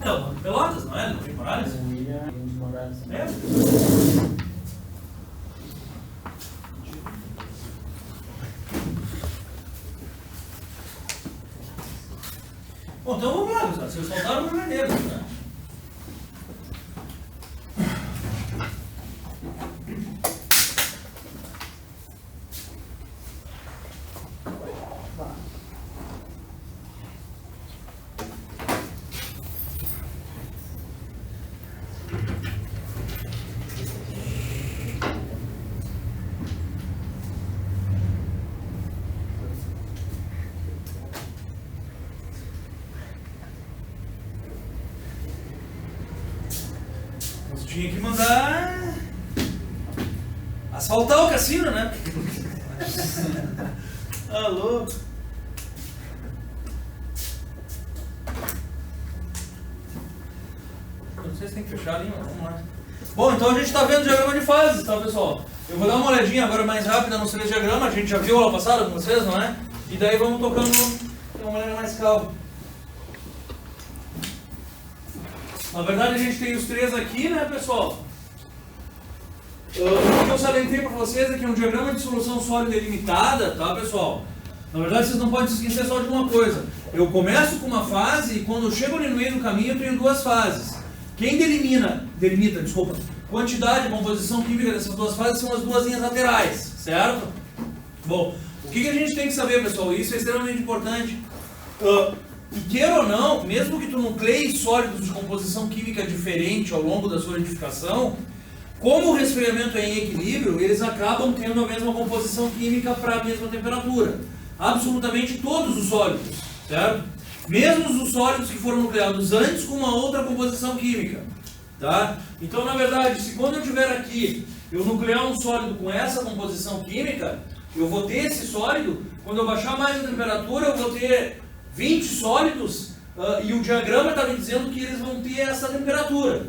É o Banco Pelotas, não é? Não tem Morales? É. Bom, então vamos lá, pessoal. Vocês faltaram no janeiro, né? Tinha que mandar asfaltar o cassino, né? Alô? Não sei se tem que fechar ali, mas vamos lá. Bom, então a gente está vendo o diagrama de fases, tá, pessoal? Eu vou dar uma olhadinha agora mais rápida no seu diagrama, a gente já viu aula passada com vocês, não é? E daí vamos tocando de uma maneira mais calma. Na verdade a gente tem os três aqui, né, pessoal? O que eu salientei para vocês é que é um diagrama de solução sólida ilimitada, tá, pessoal? Na verdade vocês não podem se esquecer só de uma coisa. Eu começo com uma fase e quando eu chego ali no meio do caminho eu tenho duas fases. Quem delimita, quantidade e composição química dessas duas fases são as duas linhas laterais, certo? Bom, o que a gente tem que saber, pessoal? Isso é extremamente importante. E queira ou não, mesmo que tu nucleie sólidos de composição química diferente ao longo da solidificação, como o resfriamento é em equilíbrio, eles acabam tendo a mesma composição química para a mesma temperatura. Absolutamente todos os sólidos, certo? Mesmo os sólidos que foram nucleados antes com uma outra composição química, tá? Então, na verdade, se quando eu tiver aqui, eu nuclear um sólido com essa composição química, eu vou ter esse sólido, quando eu baixar mais a temperatura, eu vou ter 20 sólidos, e o diagrama está me dizendo que eles vão ter essa temperatura,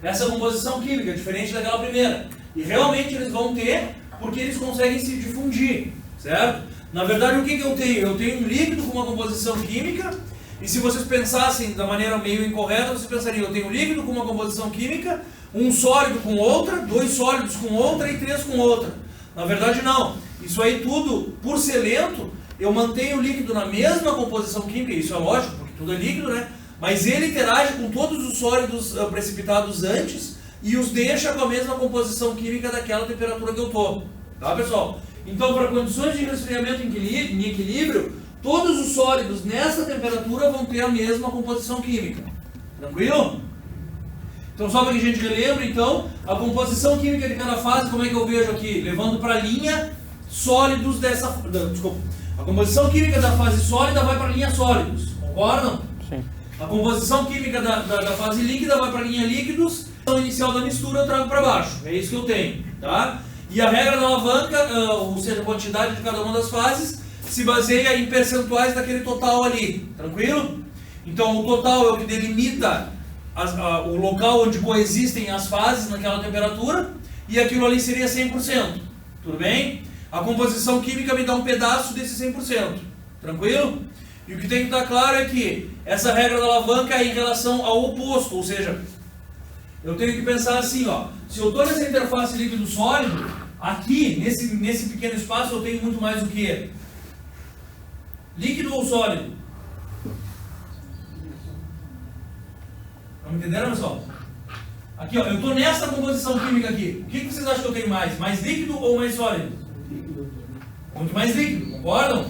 essa composição química, diferente daquela primeira. E realmente eles vão ter, porque eles conseguem se difundir, certo? Na verdade, o que eu tenho? Eu tenho um líquido com uma composição química, e se vocês pensassem da maneira meio incorreta, vocês pensariam, eu tenho um líquido com uma composição química, um sólido com outra, dois sólidos com outra e três com outra. Na verdade, não. Isso aí tudo, por ser lento, eu mantenho o líquido na mesma composição química, isso é lógico, porque tudo é líquido, né? Mas ele interage com todos os sólidos precipitados antes e os deixa com a mesma composição química daquela temperatura que eu estou. Tá, pessoal? Então, para condições de resfriamento em equilíbrio, todos os sólidos nessa temperatura vão ter a mesma composição química. Tranquilo? Então, só para que a gente relembre, então, a composição química de cada fase, como é que eu vejo aqui? Levando para a linha sólidos dessa... Desculpa. A composição química da fase sólida vai para a linha sólidos, concordam? Sim. A composição química da fase líquida vai para a linha líquidos, a inicial da mistura eu trago para baixo, é isso que eu tenho, tá? E a regra da alavanca, ou seja, a quantidade de cada uma das fases, se baseia em percentuais daquele total ali, tranquilo? Então o total é o que delimita o local onde coexistem as fases naquela temperatura, e aquilo ali seria 100%, tudo bem? A composição química me dá um pedaço desse 100%, tranquilo? E o que tem que estar claro é que essa regra da alavanca é em relação ao oposto, ou seja, eu tenho que pensar assim, ó, se eu estou nessa interface líquido-sólido, aqui, nesse pequeno espaço, eu tenho muito mais o que? Líquido ou sólido? Estão entendendo, pessoal? Aqui, ó, eu estou nessa composição química aqui. O que vocês acham que eu tenho mais? Mais líquido ou mais sólido? Muito mais líquido, concordam?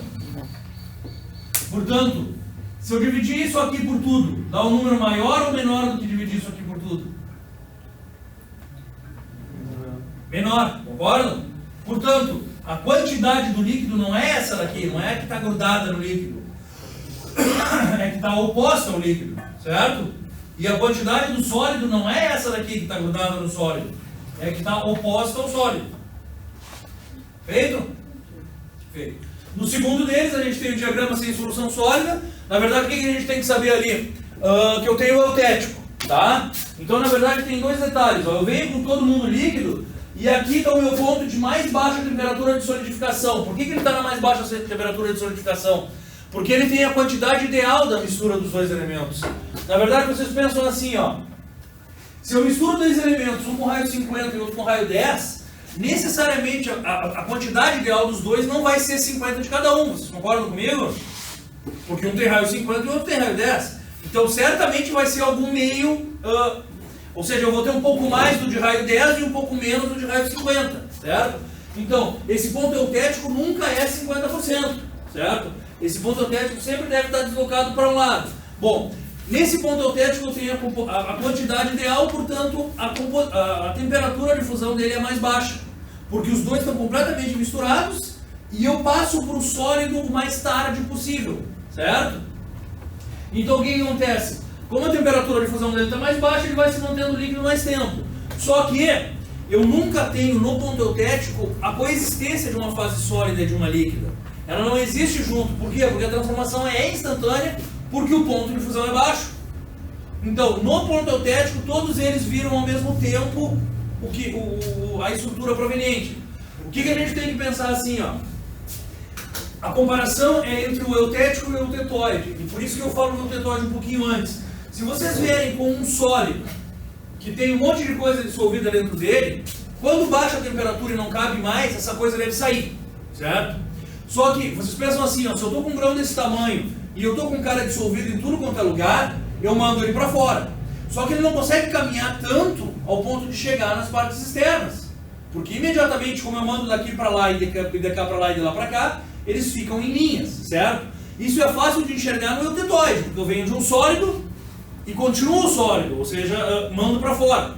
Portanto, se eu dividir isso aqui por tudo, dá um número maior ou menor do que dividir isso aqui por tudo? Menor, concordam? Portanto, a quantidade do líquido não é essa daqui, não é a que está grudada no líquido. É que está oposta ao líquido, certo? E a quantidade do sólido não é essa daqui que está grudada no sólido, é a que está oposta ao sólido. Feito? Feito. No segundo deles, a gente tem o diagrama sem solução sólida. Na verdade, o que a gente tem que saber ali? Que eu tenho o eutético, tá? Então, na verdade, tem dois detalhes. Ó. Eu venho com todo mundo líquido, e aqui está o meu ponto de mais baixa temperatura de solidificação. Por que ele está na mais baixa temperatura de solidificação? Porque ele tem a quantidade ideal da mistura dos dois elementos. Na verdade, vocês pensam assim, ó. Se eu misturo dois elementos, um com raio 50 e outro com raio 10, necessariamente a quantidade ideal dos dois não vai ser 50 de cada um. Vocês concordam comigo? Porque um tem raio 50 e o outro tem raio 10. Então, certamente vai ser algum meio... ou seja, eu vou ter um pouco mais do de raio 10 e um pouco menos do de raio 50, certo? Então, esse ponto eutético nunca é 50%, certo? Esse ponto eutético sempre deve estar deslocado para um lado. Bom, nesse ponto eutético eu tenho a quantidade ideal, portanto, a temperatura de fusão dele é mais baixa. Porque os dois estão completamente misturados e eu passo para o sólido o mais tarde possível, certo? Então, o que acontece? Como a temperatura de fusão dele está mais baixa, ele vai se mantendo líquido mais tempo. Só que eu nunca tenho no ponto eutético a coexistência de uma fase sólida e de uma líquida. Ela não existe junto. Por quê? Porque a transformação é instantânea, porque o ponto de fusão é baixo. Então, no ponto eutético, todos eles viram ao mesmo tempo a estrutura proveniente. O que a gente tem que pensar assim, ó? A comparação é entre o eutético e o eutetóide. E por isso que eu falo do eutetóide um pouquinho antes. Se vocês vierem com um sólido que tem um monte de coisa dissolvida dentro dele, quando baixa a temperatura e não cabe mais, essa coisa deve sair, certo? Só que vocês pensam assim, ó, se eu estou com um grão desse tamanho e eu estou com um cara dissolvido em tudo quanto é lugar, eu mando ele para fora. Só que ele não consegue caminhar tanto ao ponto de chegar nas partes externas. Porque imediatamente, como eu mando daqui para lá e de cá para lá e de lá para cá, eles ficam em linhas, certo? Isso é fácil de enxergar no eutetóide, porque eu venho de um sólido e continuo sólido, ou seja, mando para fora.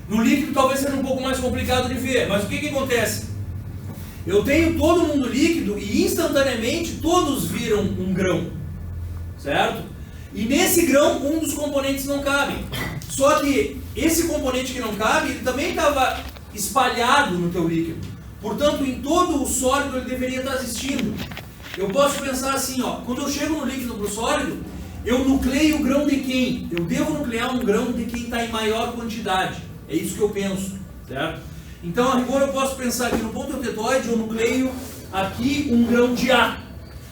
No líquido talvez seja um pouco mais complicado de ver, mas o que acontece? Eu tenho todo mundo líquido e instantaneamente todos viram um grão, certo? E nesse grão um dos componentes não cabe. Só que esse componente que não cabe, ele também estava espalhado no teu líquido. Portanto, em todo o sólido ele deveria estar existindo. Eu posso pensar assim, ó, quando eu chego no líquido para o sólido, eu nucleio o grão de quem? Eu devo nuclear um grão de quem está em maior quantidade. É isso que eu penso, certo? Então, a rigor, eu posso pensar que no ponto eutetóide eu nucleio aqui um grão de A.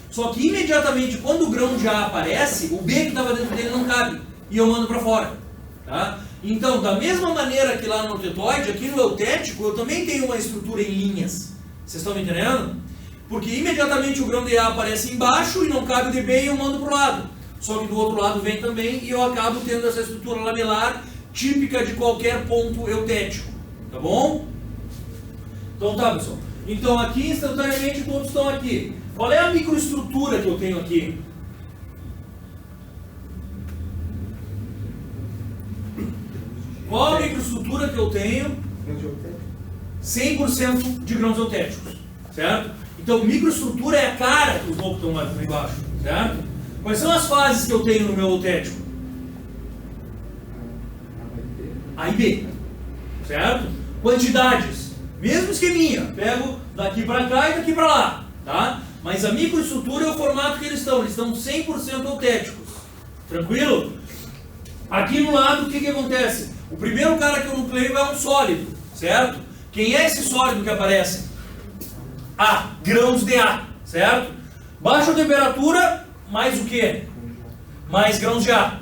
Só que imediatamente, quando o grão de A aparece, o B que estava dentro dele não cabe. E eu mando para fora. Tá? Então, da mesma maneira que lá no eutetóide, aqui no eutético, eu também tenho uma estrutura em linhas. Vocês estão me entendendo? Porque imediatamente o grão de A aparece embaixo e não cabe o de B e eu mando para o lado. Só que do outro lado vem também e eu acabo tendo essa estrutura lamelar típica de qualquer ponto eutético. Tá bom? Então tá, pessoal. Então aqui instantaneamente todos estão aqui. Qual é a microestrutura que eu tenho aqui? Qual a microestrutura que eu tenho? 100% de grãos eutéticos, certo? Então microestrutura é a cara que os loucos estão lá embaixo, certo? Quais são as fases que eu tenho no meu eutético? A e B, certo? Quantidades, mesmo esqueminha, pego daqui para cá e daqui para lá, tá? Mas a microestrutura é o formato que eles estão 100% eutéticos, tranquilo? Aqui no lado, o que acontece? O primeiro cara que eu nucleio é um sólido, certo? Quem é esse sólido que aparece? A, grãos de A, certo? Baixa temperatura, mais o quê? Mais grãos de A,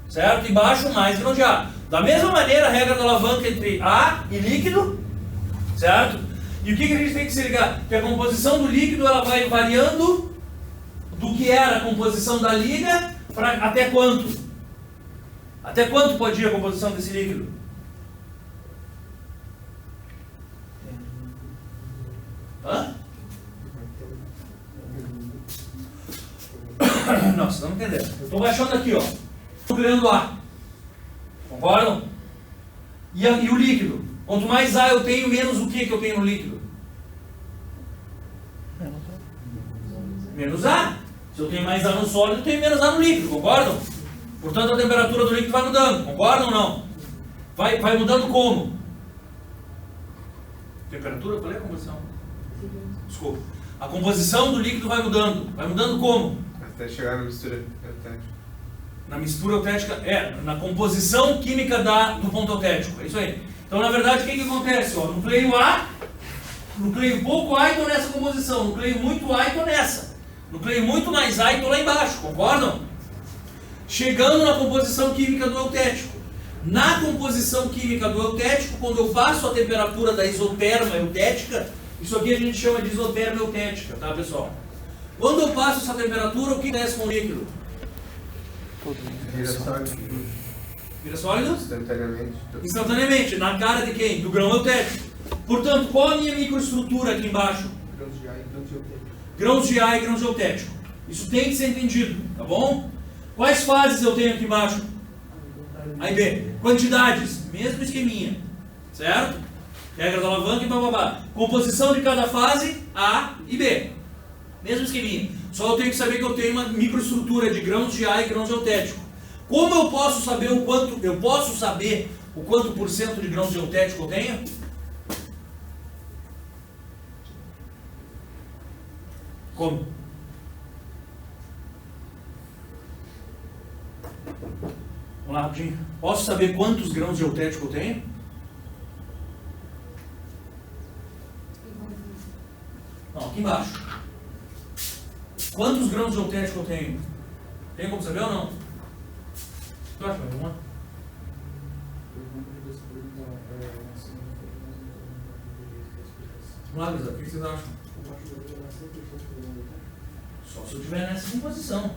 certo? E baixo, mais grãos de A. Da mesma maneira, a regra da alavanca entre A e líquido, certo? E o que a gente tem que se ligar? Que a composição do líquido ela vai variando do que era a composição da liga para até quanto? Até quanto pode ir a composição desse líquido? Hã? Não, vocês não entenderam. Eu estou baixando aqui, ó. Estou criando A. Concordam? E o líquido? Quanto mais A eu tenho, menos o que eu tenho no líquido? Menos A. Se eu tenho mais A no sólido, eu tenho menos A no líquido, concordam? Portanto, a temperatura do líquido vai mudando, concordam ou não? Vai mudando como? Temperatura? Eu falei a composição? Desculpa. A composição do líquido vai mudando como? Até chegar na mistura eutética. Na mistura eutética, na composição química do ponto eutético, é isso aí. Então, na verdade, o que acontece? Ó, nucleio A, nucleio pouco A e estou nessa composição, nucleio muito A e estou nessa. Nucleio muito mais A e estou lá embaixo, concordam? Chegando na composição química do eutético. Na composição química do eutético, quando eu passo a temperatura da isoterma eutética, isso aqui a gente chama de isoterma eutética, tá, pessoal? Quando eu passo essa temperatura, o que acontece com o líquido? Vira sólido Vira sólido? instantaneamente. Instantaneamente. Na cara de quem? Do grão eutético. Portanto, qual a minha microestrutura aqui embaixo? Grãos de A e grãos de eutético. Grãos de A e grãos de eutético. Isso tem que ser entendido, tá bom? Quais fases eu tenho aqui embaixo? A e B. Quantidades, mesmo esqueminha, certo? Regra da alavanca e bababá. Composição de cada fase, A e B. Mesmo esqueminha. Só eu tenho que saber que eu tenho uma microestrutura de grãos de A e grãos de eutético. Como eu posso saber o quanto? Eu posso saber o quanto por cento de grãos de eutético eu tenho? Como? Vamos lá rapidinho. Posso saber quantos grãos de eutético eu tenho? Não, aqui embaixo. Quantos grãos de eutético eu tenho? Tem como saber ou não? Tu acha, vamos lá? Vamos lá, Brisa, o que vocês acham? Só se eu estiver nessa composição.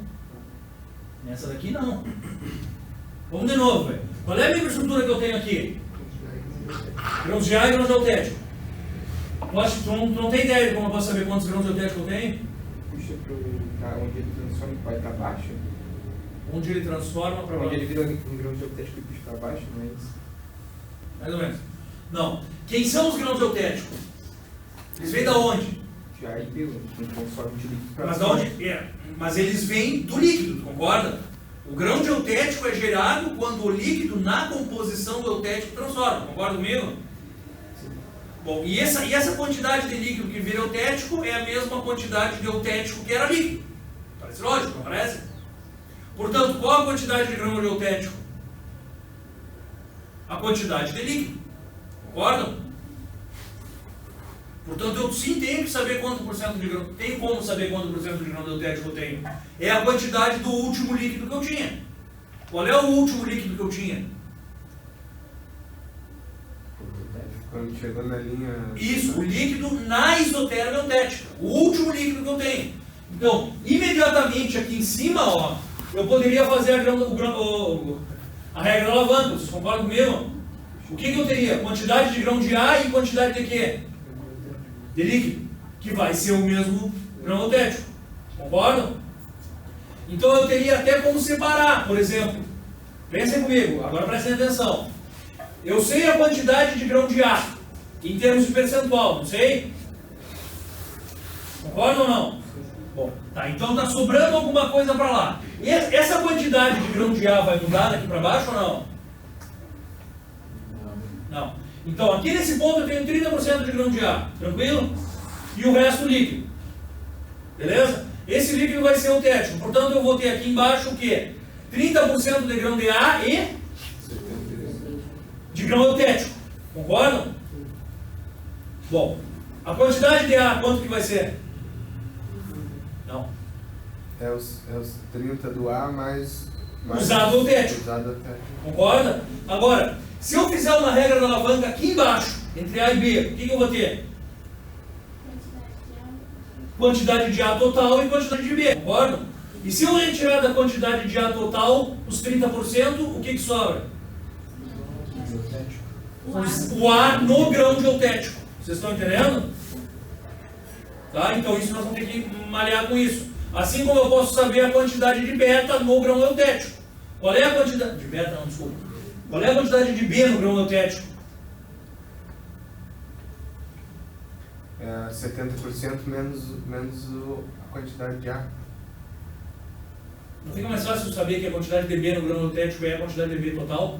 Nessa daqui não. Vamos de novo, velho. Qual é a microestrutura que eu tenho aqui? Grãos de A e grãos de eutético. Tu não tem ideia de como eu posso saber quantos grãos de eutético eu tenho? Puxa para onde ele transforma vai para baixo. Onde ele transforma para Onde ele vira um grão de eutético e puxa para baixo, não é isso? Mais ou menos. Não. Quem são os grãos de eutético? Eles vêm da onde? De A e B, não transforma de líquido para Mas da onde? Mas eles vêm do líquido, tu concorda? O grão de eutético é gerado quando o líquido na composição do eutético transforma, concorda comigo? Bom, e essa quantidade de líquido que vira eutético é a mesma quantidade de eutético que era líquido. Parece lógico, não parece? Portanto, qual a quantidade de grão de eutético? A quantidade de líquido. Concordam? Portanto, eu sim tenho que saber quanto por cento de grão. Tenho como saber quanto por cento de grão de eutético eu tenho. É a quantidade do último líquido que eu tinha. Qual é o último líquido que eu tinha? Quando chegou na linha. Isso, o líquido na isoterma eutética. O último líquido que eu tenho. Então, imediatamente aqui em cima, ó, eu poderia fazer a regra da alavanca. Vocês concordam comigo? O que eu teria? Quantidade de grão de A e quantidade de quê? De líquido. Que vai ser o mesmo grão eutético. Concordam? Então eu teria até como separar, por exemplo. Pensem comigo, agora prestem atenção. Eu sei a quantidade de grão de A, em termos de percentual, não sei? Concordam ou não? Bom, tá, então está sobrando alguma coisa para lá. Essa quantidade de grão de A vai mudar daqui para baixo ou não? Não. Então, aqui nesse ponto eu tenho 30% de grão de A, tranquilo? E o resto líquido. Beleza? Esse líquido vai ser eutético, portanto eu vou ter aqui embaixo o quê? 30% de grão de A e de grão eutético. Concordam? Bom, a quantidade de A, quanto que vai ser? Não. É os 30 do A mais Usado eutético. Usado eutético. Concorda? Agora, se eu fizer uma regra da alavanca aqui embaixo, entre A e B, o que eu vou ter? Quantidade de A total e quantidade de B. Concorda? E se eu retirar da quantidade de A total os 30%, o que sobra? O A no grão de eutético. Vocês estão entendendo? Tá? Então isso nós vamos ter que malhar com isso. Assim como eu posso saber a quantidade de beta no grão eutético. Qual é a quantidade... De beta não, desculpa. Qual é a quantidade de B no grão eutético? É 70% menos a quantidade de A. Não fica mais fácil saber que a quantidade de B no grão eutético é a quantidade de B total?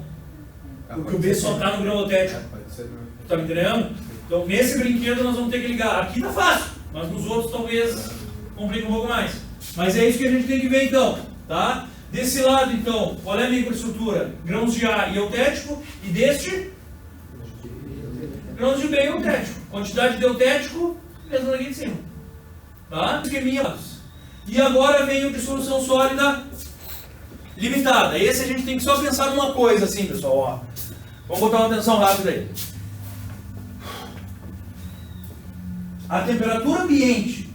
Porque o B só está no grão eutético. Pode ser, não. Tá me entendendo? Então nesse brinquedo nós vamos ter que ligar. Aqui tá fácil, mas nos outros talvez complique um pouco mais. Mas é isso que a gente tem que ver então, tá? Desse lado então, qual é a microestrutura? Grãos de A e eutético, e deste? Grãos de B e eutético. Quantidade de eutético, mesmo aqui de cima. Tá? Esqueminha. E agora vem o de solução sólida limitada. Esse a gente tem que só pensar numa coisa assim, pessoal. Ó. Vamos botar uma atenção rápida aí. A temperatura ambiente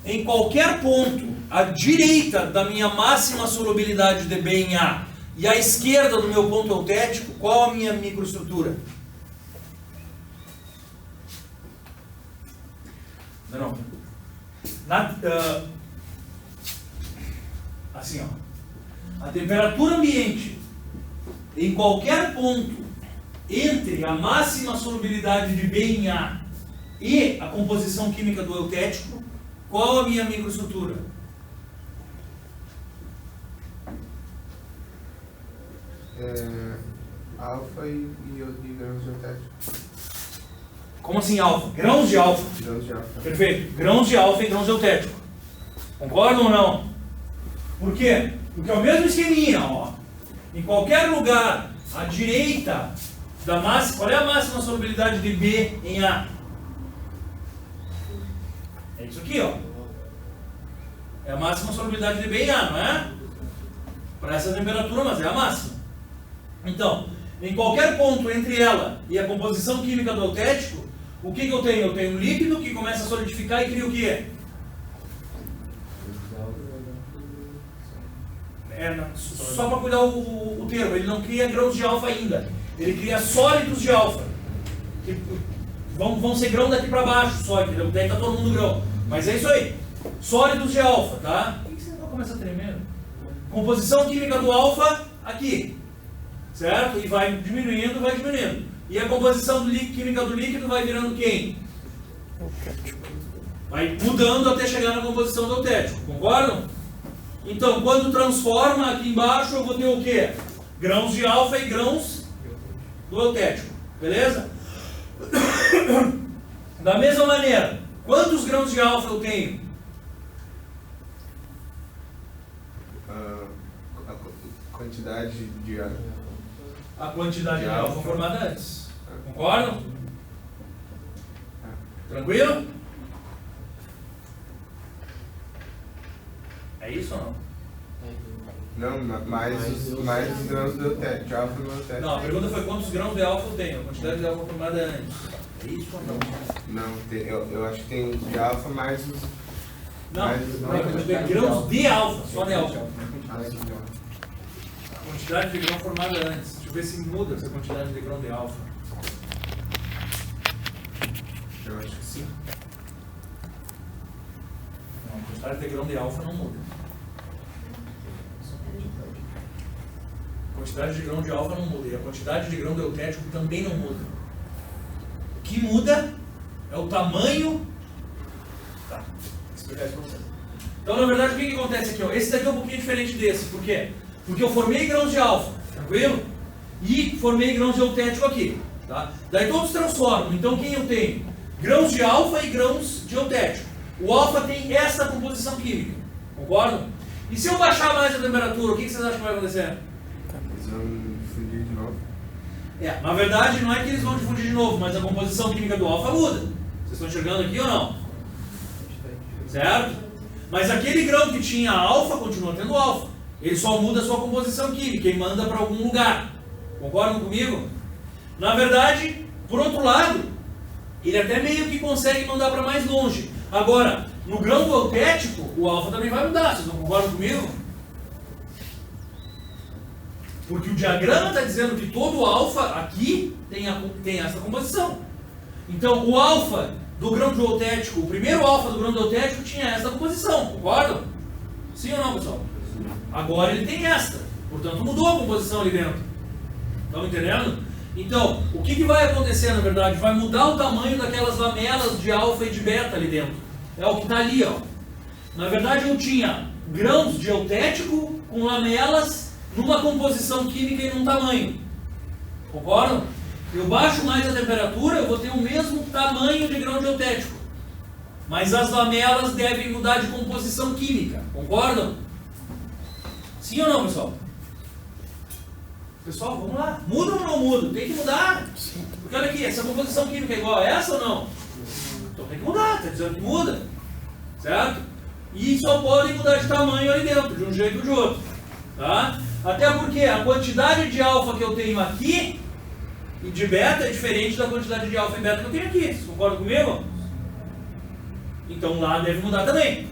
em qualquer ponto à direita da minha máxima solubilidade de B em A e à esquerda do meu ponto eutético, qual a minha microestrutura? Não. Assim, ó. A temperatura ambiente em qualquer ponto entre a máxima solubilidade de B em A e a composição química do eutético, qual a minha microestrutura? Alfa e grãos de eutético. Como assim alfa? Grãos de alfa. Grãos de alfa. Perfeito. Grãos de alfa e grãos de eutético. Concordam ou não? Por quê? Porque é o mesmo esqueminha, ó. Em qualquer lugar à direita da máxima, qual é a máxima solubilidade de B em A? É isso aqui, ó. É a máxima solubilidade de B em A, não é? Para essa temperatura, mas é a máxima. Então, em qualquer ponto entre ela e a composição química do eutético, o que eu tenho? Eu tenho um líquido que começa a solidificar e cria o quê? Só para cuidar o termo, ele não cria grãos de alfa ainda. Ele cria sólidos de alfa. Que vão ser grão daqui para baixo só, entendeu? Daí está todo mundo grão. Mas é isso aí. Sólidos de alfa, tá? Por que você não começa a tremer? Composição química do alfa aqui. Certo? E vai diminuindo, vai diminuindo. E a composição química do líquido vai virando quem? Vai mudando até chegar na composição do eutético. Concordam? Então, quando transforma aqui embaixo, eu vou ter o quê? Grãos de alfa e grãos do eutético. Beleza? Da mesma maneira, quantos grãos de alfa eu tenho? A quantidade de A quantidade de alfa formada antes. Concordam? Tranquilo? É isso ou não? Não, mais os grãos do eutético, de alfa no eutético. Não, a pergunta foi quantos grãos de alfa eu tenho, a quantidade de alfa formada antes. É isso ou não? Não, eu acho que tem de alfa mais os... Não, mais tem grãos de alfa, só de alfa. Ah, A quantidade de grão formada antes. Deixa eu ver se muda essa quantidade de grão de alfa. eu acho que sim. Não, a quantidade de grão de alfa não muda. A quantidade de grão de alfa não muda. E a quantidade de grão de eutético também não muda. O que muda é o tamanho. Tá, vou explicar isso para vocês. Então, na verdade, o que acontece aqui? Ó? Esse daqui é um pouquinho diferente desse. Por quê? Porque eu formei grãos de alfa, tranquilo? E formei grãos de eutético aqui. Tá? Daí todos transformam. Então, quem eu tenho? Grãos de alfa e grãos de eutético. O alfa tem essa composição química. Concordam? E se eu baixar mais a temperatura, o que vocês acham que vai acontecer? Eles vão fundir de novo. Na verdade, não é que eles vão difundir de novo, mas a composição química do alfa muda. Vocês estão enxergando aqui ou não? Certo? Mas aquele grão que tinha alfa continua tendo alfa. Ele só muda a sua composição química e manda para algum lugar. Concordam comigo? Na verdade, por outro lado, ele até meio que consegue mandar para mais longe. Agora, no grão do eutético, o alfa também vai mudar. Vocês não concordam comigo? Porque o diagrama está dizendo que todo alfa aqui tem essa composição. Então, o alfa do grão do eutético, o primeiro alfa do grão do eutético tinha essa composição. Concordam? Sim ou não, pessoal? Agora ele tem esta. Portanto, mudou a composição ali dentro. Estão entendendo? Então, o que vai acontecer, na verdade? Vai mudar o tamanho daquelas lamelas de alfa e de beta ali dentro. É o que está ali, ó. Na verdade, eu tinha grãos de eutético com lamelas numa composição química e num tamanho. Concordam? Eu baixo mais a temperatura, eu vou ter o mesmo tamanho de grão de eutético. Mas as lamelas devem mudar de composição química. Concordam? Sim ou não, pessoal? Pessoal, vamos lá. Muda ou não muda? Tem que mudar. Sim. Porque olha aqui, essa composição química é igual a essa ou não? Então tem que mudar, está dizendo que muda. Certo? e só podem mudar de tamanho ali dentro, de um jeito ou de outro. Tá? Até porque a quantidade de alfa que eu tenho aqui e de beta é diferente da quantidade de alfa e beta que eu tenho aqui. Vocês concordam comigo? Então lá deve mudar também.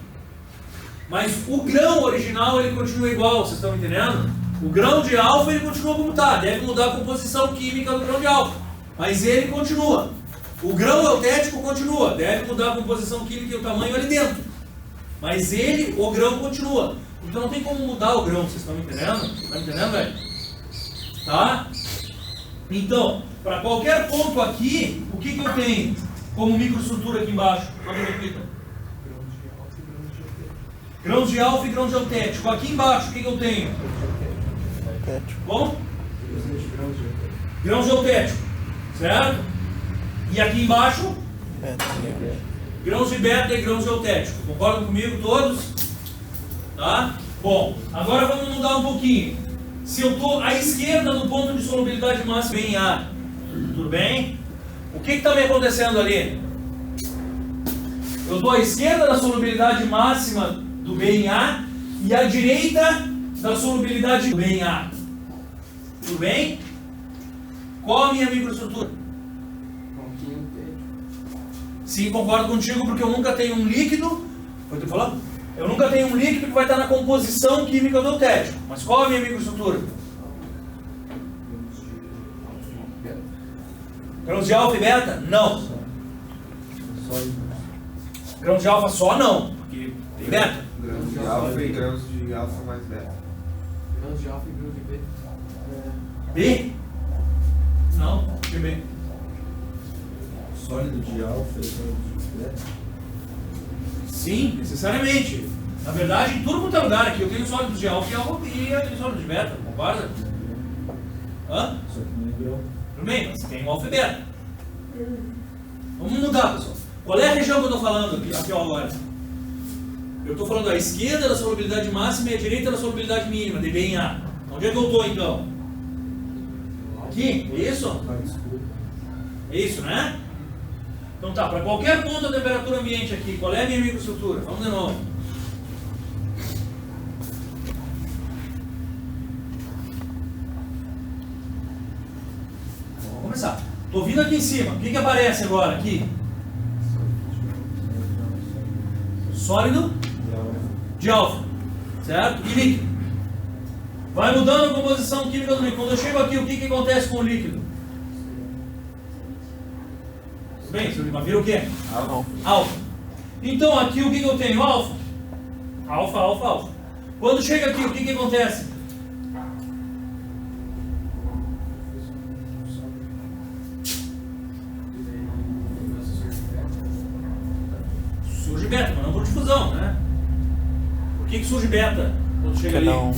Mas o grão original ele continua igual, vocês estão entendendo? O grão de alfa ele continua como está, deve mudar a composição química do grão de alfa, mas ele continua. O grão eutético continua, deve mudar a composição química e o tamanho ali dentro, mas ele, o grão continua. Então não tem como mudar o grão, vocês estão entendendo? Estão entendendo, velho? Tá? Então, para qualquer ponto aqui, o que eu tenho como microestrutura aqui embaixo? Só me repita. Grãos de alfa e grãos de eutético. Aqui embaixo, o que eu tenho? Bom? Grãos de eutético. Certo? E aqui embaixo? Grãos de beta e grãos de eutético. Concordam comigo todos? Tá? Bom, agora vamos mudar um pouquinho. Se eu estou à esquerda no ponto de solubilidade máxima em A, tudo bem? O que está me acontecendo ali? Eu estou à esquerda da solubilidade máxima do B em A e à direita da solubilidade do B em A. Tudo bem? Qual a minha microestrutura? Sim, concordo contigo, porque eu nunca tenho um líquido. Pode falar? Eu nunca tenho um líquido que vai estar na composição química do eutético. Mas qual a minha microestrutura? Grãos de alfa e beta? Não. Grãos de alfa só não, porque tem beta. Grãos de alfa e grãos de alfa mais beta. Grãos de alfa e grãos de beta. B? Não, que B? Sólido de alfa e sólido de beta? Sim, necessariamente. Na verdade, em tudo quanto é lugar aqui, eu tenho sólidos de alfa e eu tenho sólidos de beta, concorda? Hã? Só que não é grão. Tudo bem, mas tem um alfa e beta. Vamos mudar, pessoal. Qual é a região que eu estou falando aqui agora? Eu estou falando à esquerda da solubilidade máxima e à direita da solubilidade mínima, de B em A. Onde é que eu estou então? Aqui? É isso? É isso, né? Então tá, para qualquer ponto da temperatura ambiente aqui, qual é a minha microestrutura? Vamos de novo. Vamos começar. Estou vindo aqui em cima. O que aparece agora aqui? Sólido de alfa, certo? E líquido. Vai mudando a composição química do líquido. Quando eu chego aqui, o que acontece com o líquido? Bem, mas vira o quê? Alfa. Então aqui o que eu tenho? Alfa. Alfa, alfa, alfa. Quando chega aqui, o que acontece? Surge beta, mas não por difusão, né? Por que surge beta quando chega ali? Não.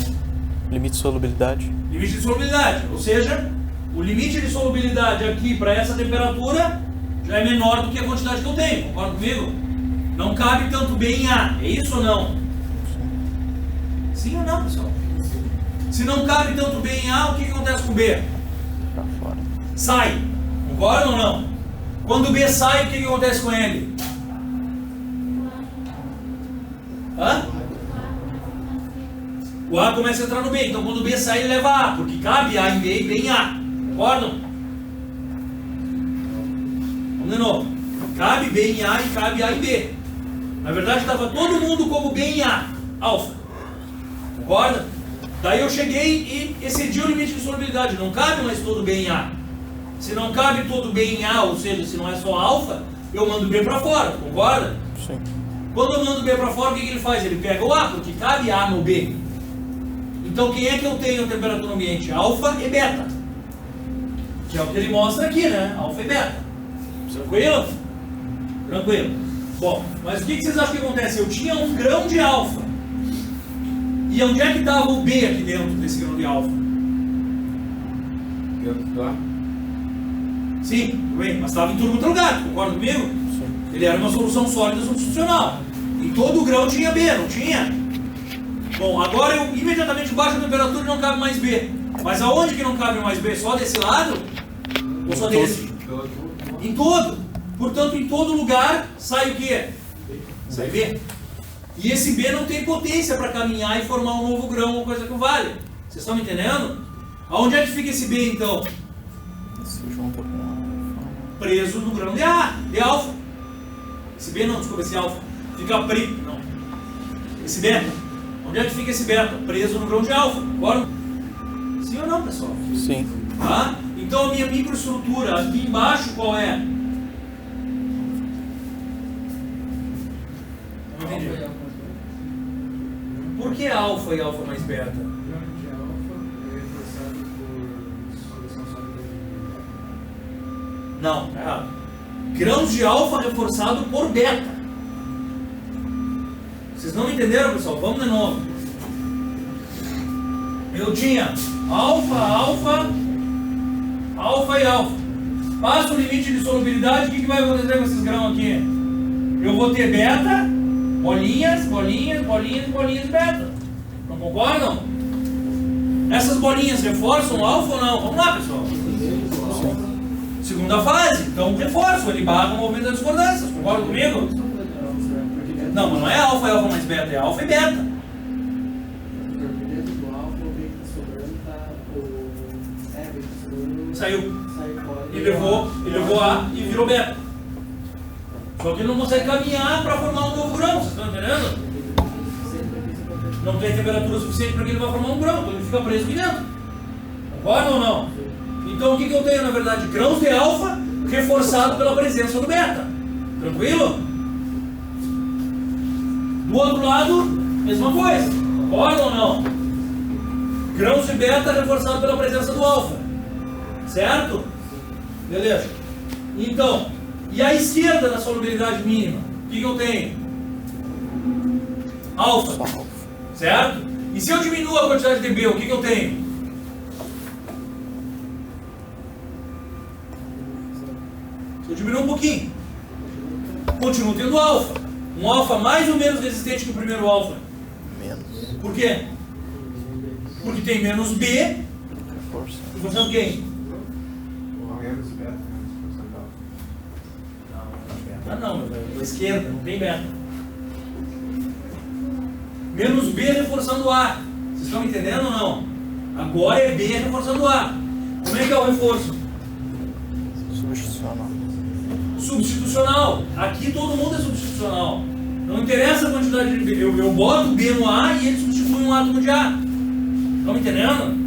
Limite de solubilidade. Limite de solubilidade, ou seja, o limite de solubilidade aqui para essa temperatura já é menor do que a quantidade que eu tenho, concorda comigo? Não cabe tanto B em A, é isso ou não? Sim ou não, pessoal? Se não cabe tanto B em A, o que acontece com B? Pra fora. Sai, concorda ou não? Quando o B sai, o que acontece com ele? Hã? O A começa a entrar no B, então quando o B sai, ele leva A, porque cabe A em B e B em A, concordam? Vamos de novo. Cabe B em A e cabe A em B. Na verdade estava todo mundo como B em A, alfa. Concorda? Daí eu cheguei e excedi o limite de solubilidade. Não cabe mais todo B em A. Se não cabe todo B em A, ou seja, se não é só alfa, eu mando B para fora, concorda? Sim. Quando eu mando B para fora, o que ele faz? Ele pega o A, porque cabe A no B. Então quem é que eu tenho a temperatura ambiente? Alfa e beta. Que é o que ele mostra aqui, né? Alfa e beta. Tranquilo? Tranquilo. Bom, mas o que vocês acham que acontece? Eu tinha um grão de alfa. E onde é que estava o B aqui dentro desse grão de alfa? Dentro do A? Sim, tudo bem, mas estava em tudo quanto é lugar, concorda comigo? Sim. Ele era uma solução sólida substitucional. Em todo o grão tinha B, não tinha? Bom, agora eu imediatamente baixo a temperatura e não cabe mais B. Mas aonde que não cabe mais B? Só desse lado? Ou só desse? Em todo. Portanto, em todo lugar sai o quê? Sai B. E esse B não tem potência para caminhar e formar um novo grão ou coisa que o valha. Vocês estão me entendendo? Aonde é que fica esse B então? Se junta com alfa. Preso no grão de A, de alfa. Esse B não, desculpa, esse alfa. Fica não. Esse beta. Onde é que fica esse beta? Preso no grão de alfa, concorda? Sim ou não, pessoal? Sim. Tá? Então a minha microestrutura aqui embaixo qual é? Não entendi. Por que alfa e alfa mais beta? Grão de alfa é reforçado por solução sólida. Não, tá errado. Grãos de alfa reforçado por beta. Vocês não entenderam, pessoal? Vamos de novo. Eu tinha alfa, alfa, alfa e alfa. Passa o limite de solubilidade, o que vai acontecer com esses grãos aqui? Eu vou ter beta, bolinhas, bolinhas, bolinhas, bolinhas de beta. Não concordam? Essas bolinhas reforçam alfa ou não? Vamos lá, pessoal. Segunda fase, então reforço, ele barra o movimento das discordâncias. Concordam comigo? Não, mas não é alfa e alfa mais beta, é alfa e beta. Saiu. E levou A e virou beta. Só que ele não consegue caminhar para formar um novo grão, vocês estão entendendo? Não tem temperatura suficiente para que ele vá formar um grão, então ele fica preso aqui dentro. Concorda ou não? Então o que eu tenho na verdade? Grãos de alfa reforçado pela presença do beta. Tranquilo? Do outro lado, mesma coisa. Concorda ou não? Grãos de beta reforçado pela presença do alfa. Certo? Beleza. Então, e a esquerda da solubilidade mínima? O que eu tenho? Alfa. Só alfa. Certo? E se eu diminuo a quantidade de B, o que eu tenho? Eu diminuo um pouquinho. Continuo tendo alfa. Um alfa mais ou menos resistente que o primeiro alfa. Menos. Por quê? Porque tem menos B. Reforça. Reforçando quem? Menos beta, menos porcentagem. Não, meu velho. Da esquerda, não tem beta. Menos B reforçando A. Vocês estão entendendo ou não? Agora é B reforçando A. Como é que é o reforço? Substitucional. Substitucional. Aqui todo mundo é substitucional. Não interessa a quantidade de B. Eu boto B no A e ele substitui um átomo de A. Estão entendendo?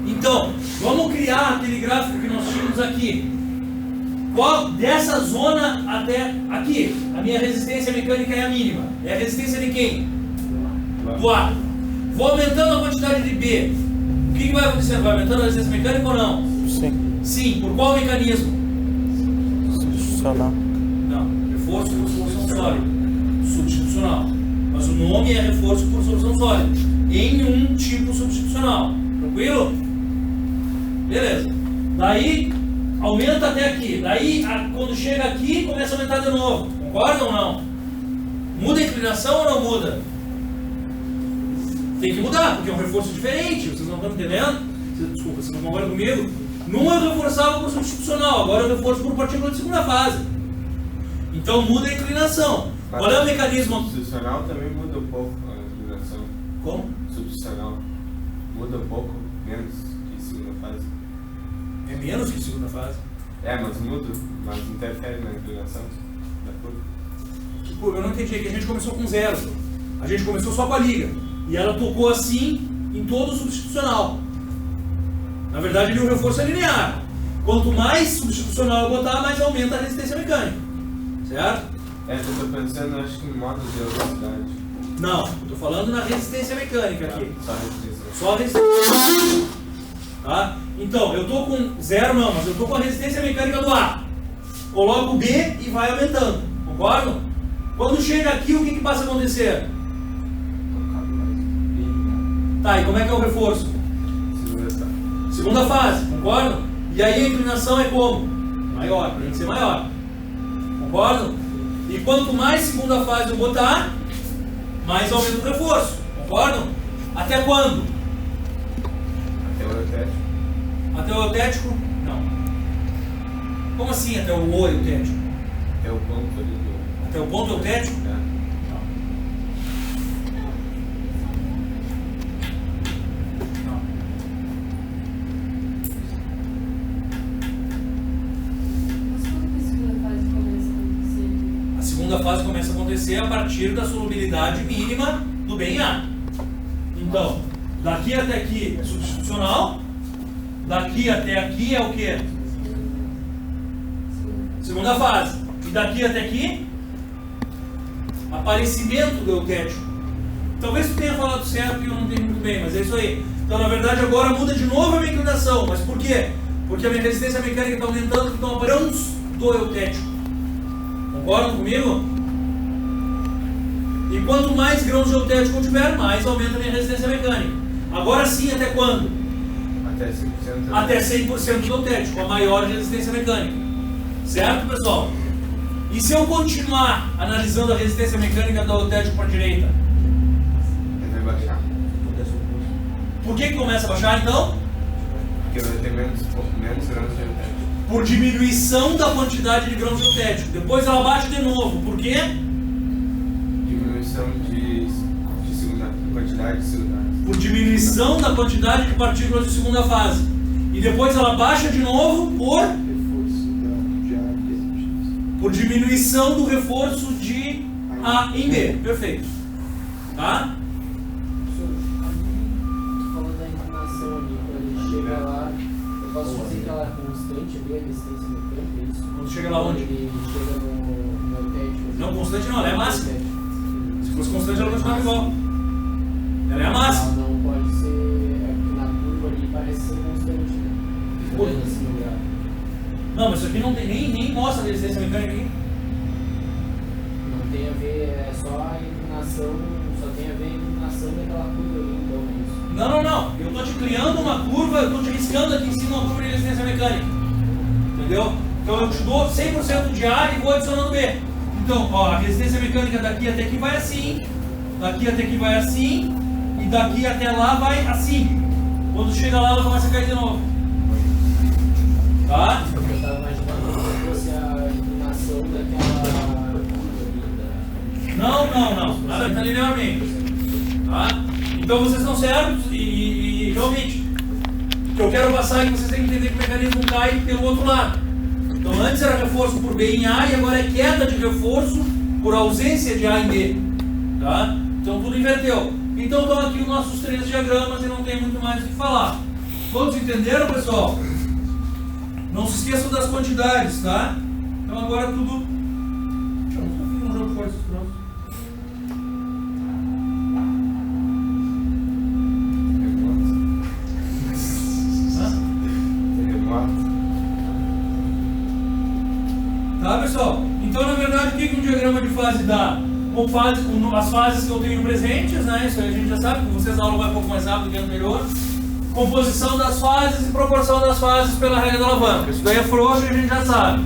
Então, vamos criar aquele gráfico que nós tínhamos aqui. Qual, dessa zona até aqui, a minha resistência mecânica é a mínima. É a resistência de quem? Do A. Vou aumentando a quantidade de B. O que vai acontecer? Vai aumentando a resistência mecânica ou não? Sim. Sim. Por qual mecanismo? Substitucional. Não. Reforço por solução sólida. Substitucional. Mas o nome é reforço por solução sólida. Em um tipo substitucional. Tranquilo? Beleza. Daí, aumenta até aqui. Daí, quando chega aqui, começa a aumentar de novo. Concorda ou não? Muda a inclinação ou não muda? Tem que mudar, porque é um reforço diferente. Vocês não estão entendendo? Desculpa, vocês não concordam comigo? Num eu reforçava por substitucional, agora eu reforço por partícula de segunda fase. Então muda a inclinação. Qual é o mecanismo? Substitucional também muda um pouco a inclinação. Como? Substitucional muda um pouco, menos que segunda fase. É menos que segunda fase. É, mas muda, mas interfere na inclinação da curva. Tipo, eu não entendi, que a gente começou com zero. A gente começou só com a liga. E ela tocou assim em todo o substitucional. Na verdade, ali o reforço é linear. Quanto mais substitucional eu botar, mais aumenta a resistência mecânica. Certo? É, eu tô pensando, acho que em modo de velocidade. Não, eu tô falando na resistência mecânica aqui. Só resistência. Só a resistência. Tá? Então, eu tô com zero não, mas eu tô com a resistência mecânica do A. Coloco B e vai aumentando. Concordam? Quando chega aqui, o que passa a acontecer? Tá, e como é que é o reforço? Segunda fase, concordam? E aí a inclinação é como? Maior, tem que ser maior. Concordam? E quanto mais segunda fase eu botar, mais aumenta o reforço. Concordam? Até quando? Até o eutético. Até o eutético? Não. Como assim até o eutético? Até o ponto ali do. Até o ponto eutético? É. Não. começa a acontecer a partir da solubilidade mínima do bem A. Então, daqui até aqui é substitucional, daqui até aqui é o quê? Segunda fase. E daqui até aqui, aparecimento do eutético. Talvez tu tenha falado certo e eu não entendi muito bem, mas é isso aí. Então, na verdade, agora muda de novo a minha inclinação. Mas por quê? Porque a minha resistência mecânica está aumentando, então grãos do eutético. Concordam comigo? E quanto mais grãos de eutético eu tiver, mais aumenta a minha resistência mecânica. Agora sim, até quando? Até 100%. Até 100% do eutético, a maior resistência mecânica. Certo, pessoal? E se eu continuar analisando a resistência mecânica do eutético para a direita? Ele vai baixar. Por que começa a baixar, então? Porque vai ter menos grãos de eutético. Por diminuição da quantidade de grãos de eutético. Depois ela baixa de novo. Por quê? Diminuição de quantidade de segunda. Por diminuição da quantidade de partículas de segunda fase. E depois ela baixa de novo por diminuição do reforço de A em B. Perfeito. Tá? Falando da inclinação ali, quando a gente chega lá, eu posso dizer que ela é constante ali, a resistência mecânica, é isso? Quando chega lá onde? Ele chega no eutético. Não, constante não, ela é máxima. Se fosse constante ela continuava igual. Ela é a máxima. Não pode ser, é porque na curva ali parece ser constante, né? Por- Olhando assim no gráfico. Não, mas isso aqui não tem, nem mostra a resistência mecânica aqui. Não tem a ver, é só a inclinação, só tem a ver a inclinação daquela curva ali, então é isso. Não. Eu estou te criando uma curva, eu estou te riscando aqui em cima uma curva de resistência mecânica. Entendeu? Então eu te dou 100% de A e vou adicionando B. Então, ó, a resistência mecânica daqui até aqui vai assim, daqui até aqui vai assim, e daqui até lá vai assim. Quando chega lá, ela começa a cair de novo. Tá? Eu estava imaginando que fosse a inclinação daquela curva ali, Não. Nada tá linearmente. Tá? Então vocês estão certos e realmente o que eu quero passar é que vocês têm que entender que o mecanismo cai pelo outro lado. Então antes era reforço por B em A e agora é queda de reforço por ausência de A em B. Tá? Então tudo inverteu. Então estão aqui os nossos 3 diagramas e não tem muito mais o que falar. Todos entenderam, pessoal? Não se esqueçam das quantidades, tá? Então agora tudo... Deixa eu fazer um jogo de forças pronto. Tá, pessoal? Então, na verdade, o que um diagrama de fase dá? As fases que eu tenho presentes, né? Isso aí a gente já sabe, com vocês a aula vai um pouco mais rápido que a anterior. Composição das fases e proporção das fases pela regra da alavanca. Isso daí é frouxo e a gente já sabe.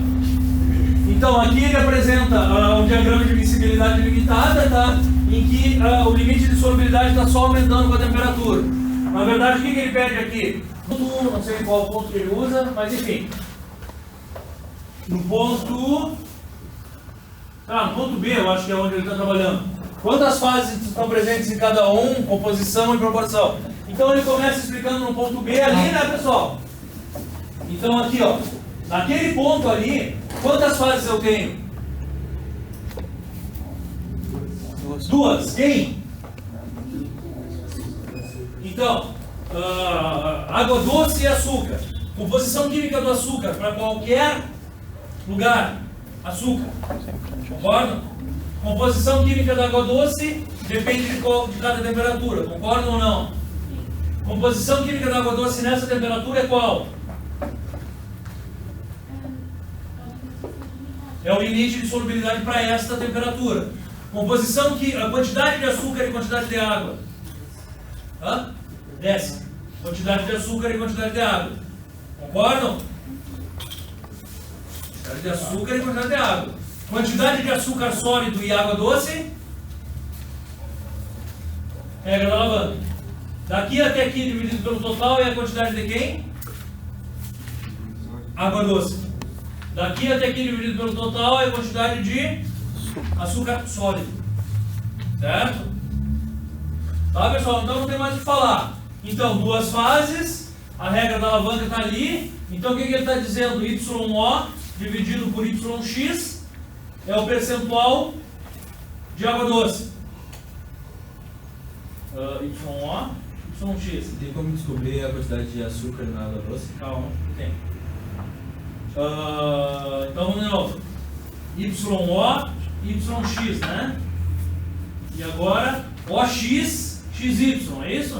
Então, aqui ele apresenta um diagrama de miscibilidade limitada, tá? Em que o limite de solubilidade está só aumentando com a temperatura. Na verdade, o que ele pede aqui? Não sei qual ponto que ele usa, mas enfim. No ponto... no ponto B, eu acho que é onde ele está trabalhando. Quantas fases estão presentes em cada um, composição e proporção? Então ele começa explicando no ponto B ali, né, pessoal? Então aqui, ó, naquele ponto ali, quantas fases eu tenho? 2. Quem? Então, água doce e açúcar. Composição química do açúcar para qualquer lugar. Açúcar. Concordam? Composição química da água doce depende de cada temperatura. Concordam ou não? Composição química da água doce nessa temperatura é qual? É o limite de solubilidade para esta temperatura. Composição a quantidade de açúcar e quantidade de água. Desce. Quantidade de açúcar e quantidade de água. Concordam? Quantidade de açúcar e quantidade de água. Quantidade de açúcar sólido e água doce. Regra da alavanca. Daqui até aqui dividido pelo total é a quantidade de quem? Água doce. Daqui até aqui dividido pelo total é a quantidade de açúcar sólido. Certo? Tá, pessoal? Então não tem mais o que falar. Então, 2 fases. A regra da alavanca está ali. Então o que ele está dizendo? YO dividido por YX é o percentual de água doce. YO, YX. Tem como descobrir a quantidade de açúcar na água doce? Calma, tem. Então vamos de novo. YO, YX, né? E agora OX, XY, é isso?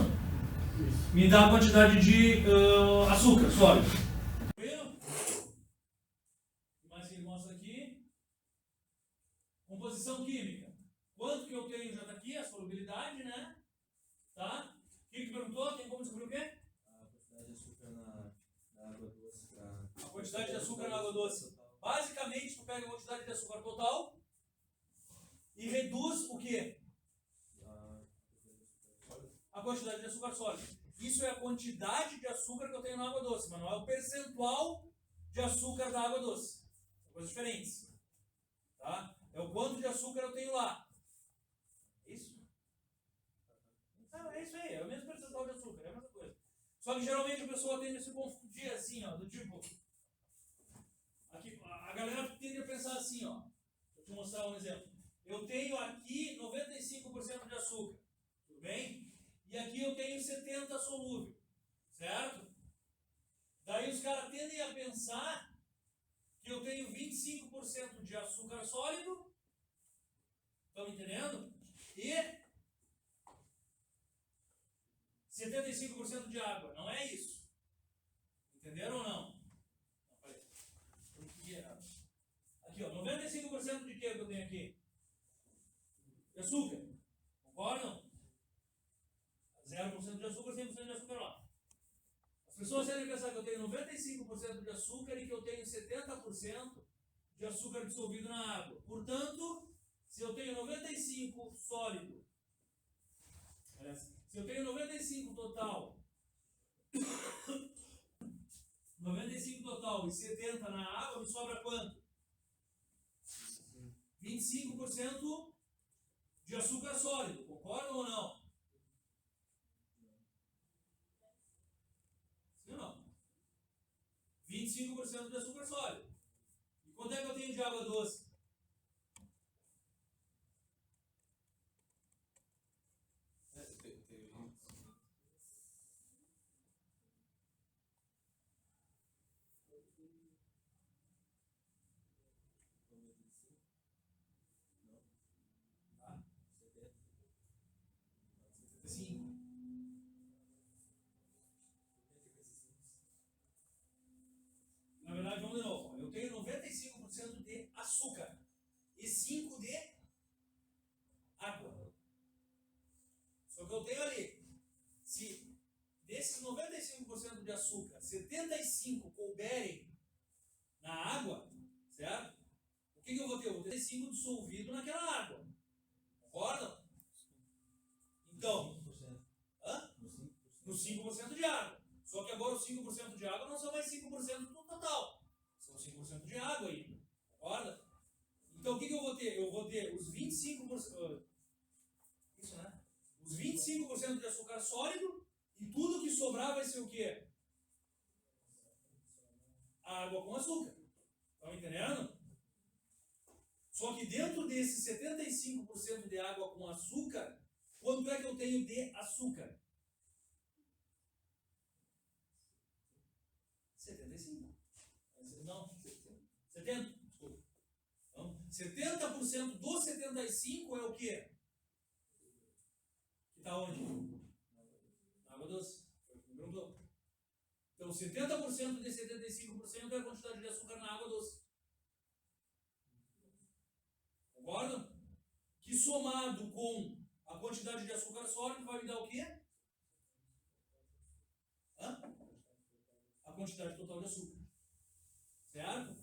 Me dá a quantidade de açúcar sólido. Mas que ele mostra aqui. Composição química. Quanto que eu tenho já está aqui, a solubilidade, né? Tá? O que perguntou? Tem como descobrir o quê? A quantidade de açúcar na água doce. A quantidade de açúcar na água doce. Basicamente, tu pega a quantidade de açúcar total e reduz o quê? A quantidade de açúcar sólido. Isso é a quantidade de açúcar que eu tenho na água doce, mas não é o percentual de açúcar da água doce. São coisas diferentes. Tá? É o quanto de açúcar eu tenho lá. É isso? Não, é isso aí, é o mesmo percentual de açúcar, é a mesma coisa. Só que geralmente a pessoa tende a se confundir assim, ó, do tipo. Aqui, a galera tende a pensar assim, ó. Vou te mostrar um exemplo. Eu tenho aqui 95% de açúcar. Tudo bem? E aqui eu tenho 70% solúvel. Certo? Daí os caras tendem a pensar que eu tenho 25% de açúcar sólido. Estão entendendo? E 75% de água. Não é isso. Entenderam ou não? Aqui, ó. 95% de que eu tenho aqui? De açúcar. Concordam? 0% de açúcar, 100% de açúcar lá. As pessoas tendem a pensar que eu tenho 95% de açúcar e que eu tenho 70% de açúcar dissolvido na água. Portanto, se eu tenho 95 sólido, se eu tenho 95 total, 95 total e 70 na água, me sobra quanto? 25% de açúcar sólido. Concordam ou não? Sim ou não? 25% de açúcar sólido. E quanto é que eu tenho de água doce? Na verdade, vamos de novo. Eu tenho 95% de açúcar e 5% de água. Só que eu tenho ali, se desses 95% de açúcar, 75% couberem na água, certo? O que eu vou ter? Eu vou ter 5% dissolvido naquela água. Concordam? Então, no 5% de água. Só que agora os 5% de água não são mais 5% do total. São 5% de água ainda. Concorda? Então o que eu vou ter? Eu vou ter os 25%. Isso, né? Os 25% de açúcar sólido e tudo que sobrar vai ser o quê? Água com açúcar. Estão entendendo? Só que dentro desse 75% de água com açúcar, quanto é que eu tenho de açúcar? 75. Não, 70. Desculpa. Então, 70% do 75 é o quê? Que está onde? Na água doce. Foi o que me perguntou. Então, 70% de 75% é a quantidade de açúcar na água doce. Concordam? Que somado com a quantidade de açúcar sólido vai me dar o quê? A quantidade total de açúcar. Certo?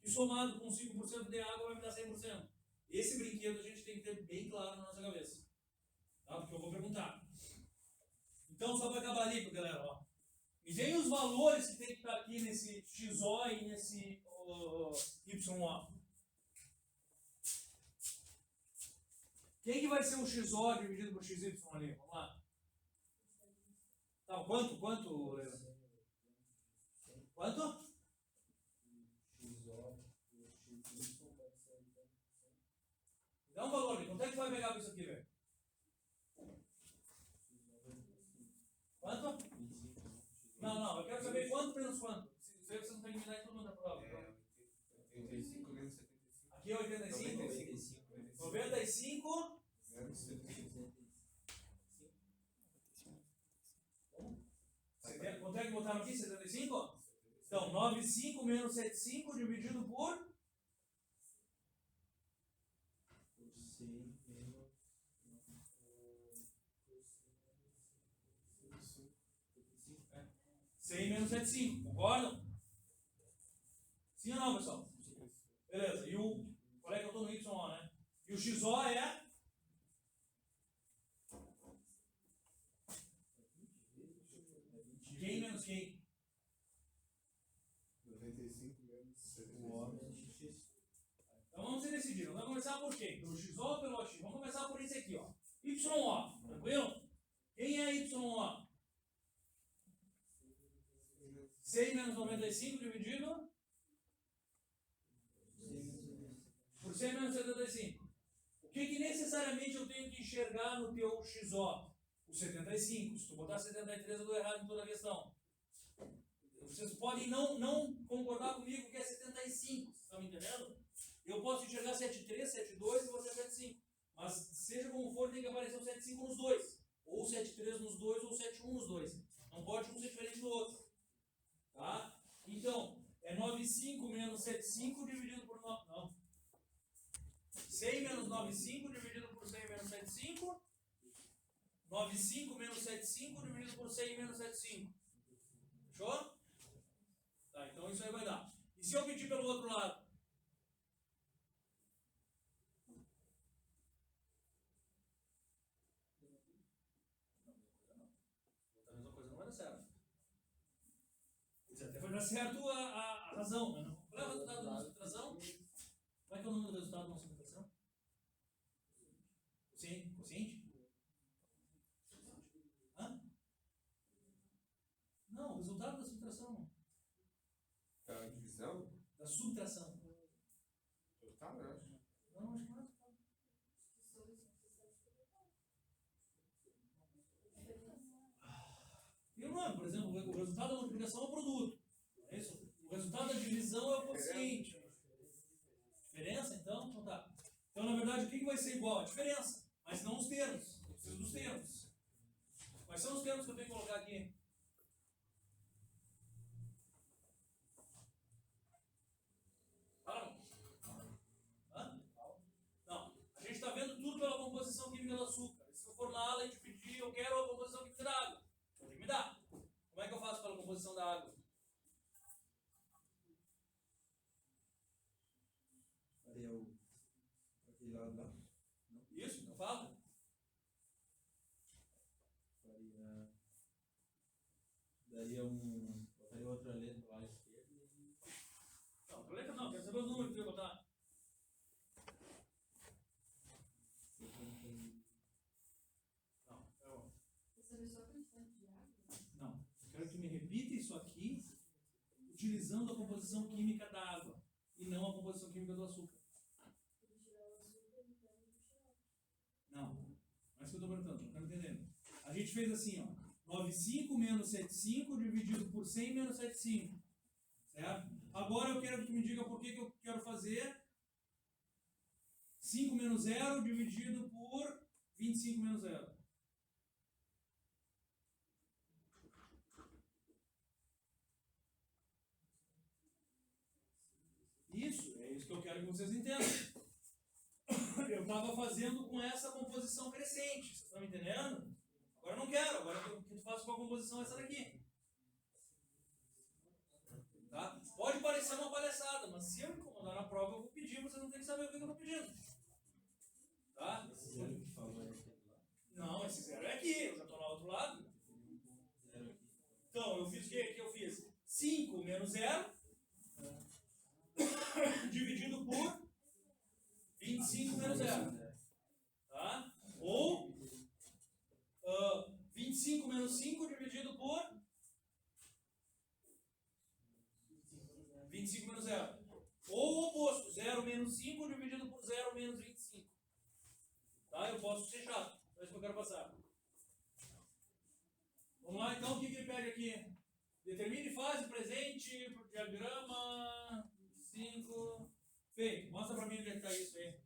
Que somado com 5% de água vai me dar 100%. Esse brinquedo a gente tem que ter bem claro na nossa cabeça. Tá? Porque eu vou perguntar. Então, só para acabar ali, galera, ó. Me deem os valores que tem que estar aqui nesse XO e nesse YO. Quem que vai ser o XO dividido por XY ali? Vamos lá. Tá, quanto? Quanto? Dá um valor ali. Quanto é que vai vai pegar pra isso aqui, velho? Quanto? 25. Não, eu quero saber quanto menos quanto. Isso aí você não tem que me dar em todo mundo da prova. É 85 menos 75. Aqui é 85. 95. 95 Menos 75. 75. Quanto é que botaram aqui? 75? Então, 95 menos 75 dividido por Por 100 menos. 100 menos 75, concordam? Sim ou não, pessoal? Beleza, e o. Qual é que eu estou no YO, né? E o XO é. Quem menos quem? 95 menos O homem 75. X. Então vamos se decidir. Vamos começar por quem? Pelo XO ou pelo X? Vamos começar por esse aqui, ó. YO, tranquilo? Quem é YO? 100 menos 95 dividido por 100 menos 75. O que necessariamente eu tenho que enxergar no teu XO? O 75. Se tu botar 73, eu dou errado em toda a questão. Vocês podem não concordar comigo que é 75, vocês estão me entendendo? Eu posso enxergar 73, 72 e você 75. Mas seja como for, tem que aparecer o 75 nos dois. Ou 73 nos dois, ou 71 nos dois. Não pode um ser diferente do outro. Tá? Então, é 95 menos 75 dividido por 9. Não. 100 menos 95 dividido por 100 menos 75. 95 menos 75 dividido por 100 menos 75. Fechou? Tá, então isso aí vai dar. E se eu pedir pelo outro lado? Não. A mesma coisa não vai dar certo. Quer dizer, até vai dar certo a razão, né? Qual é o resultado da nossa subtração? Qual é que é o nome do resultado da nossa subtração? Quociente? Hã? Não, o resultado da subtração. Tá, divisão? Da subtração. Total, eu acho. Não, acho que não é total. E o nome, por exemplo, o resultado da multiplicação é o produto. É isso? O resultado da divisão é o quociente. Diferença, então? Então tá. Então, na verdade, o que vai ser igual? A diferença. Mas não os termos. Eu preciso dos termos. Quais são os termos que eu tenho que colocar aqui? Fala. Hã? Não. A gente está vendo tudo pela composição química do açúcar. E se eu for na aula e te pedir, eu quero a composição química da água. Então tem que me dar. Como é que eu faço pela composição da água? Faria o. Aquele lado lá. Isso, então fala. Faria. Daria um. Botaria outra letra lá à esquerda e. Não, letra não, quero saber os números que eu vou botar. 70. Não, eu... Você sabe só a quantidade de água? Não. Eu quero que me repita isso aqui utilizando a composição química da água e não a composição química do açúcar. Ele tirar o açúcar e pega o xarope. Não. Não é isso que eu estou perguntando, não estou entendendo. A gente fez assim, ó. 95 menos 75 dividido por 100 menos 75. Certo? Agora eu quero que tu me diga por que eu quero fazer 5 menos 0 dividido por 25 menos 0. Isso, é isso que eu quero que vocês entendam. Eu estava fazendo com essa composição crescente, vocês estão me entendendo? Agora eu não quero, agora o que tu faz com a composição é essa daqui. Tá? Pode parecer uma palhaçada, mas se eu me incomodar na prova, eu vou pedir, vocês não têm que saber o que eu estou pedindo. Tá? Esse zero que falou é aquele lá. Não, esse zero é aqui, eu já estou lá do outro lado. Zero aqui. Então, eu fiz o que eu fiz? 5 menos 0 dividido por 25 menos 0. Tá? Ou 25 menos 5 dividido por 25 menos 0. Ou o oposto, 0 menos 5 dividido por 0 menos 25. Tá? Tá? Eu posso ser chato. É isso que eu quero passar. Vamos lá, então, o que ele pede aqui? Determine fase presente pro diagrama 5. Feito. Mostra pra mim onde é que está isso aí.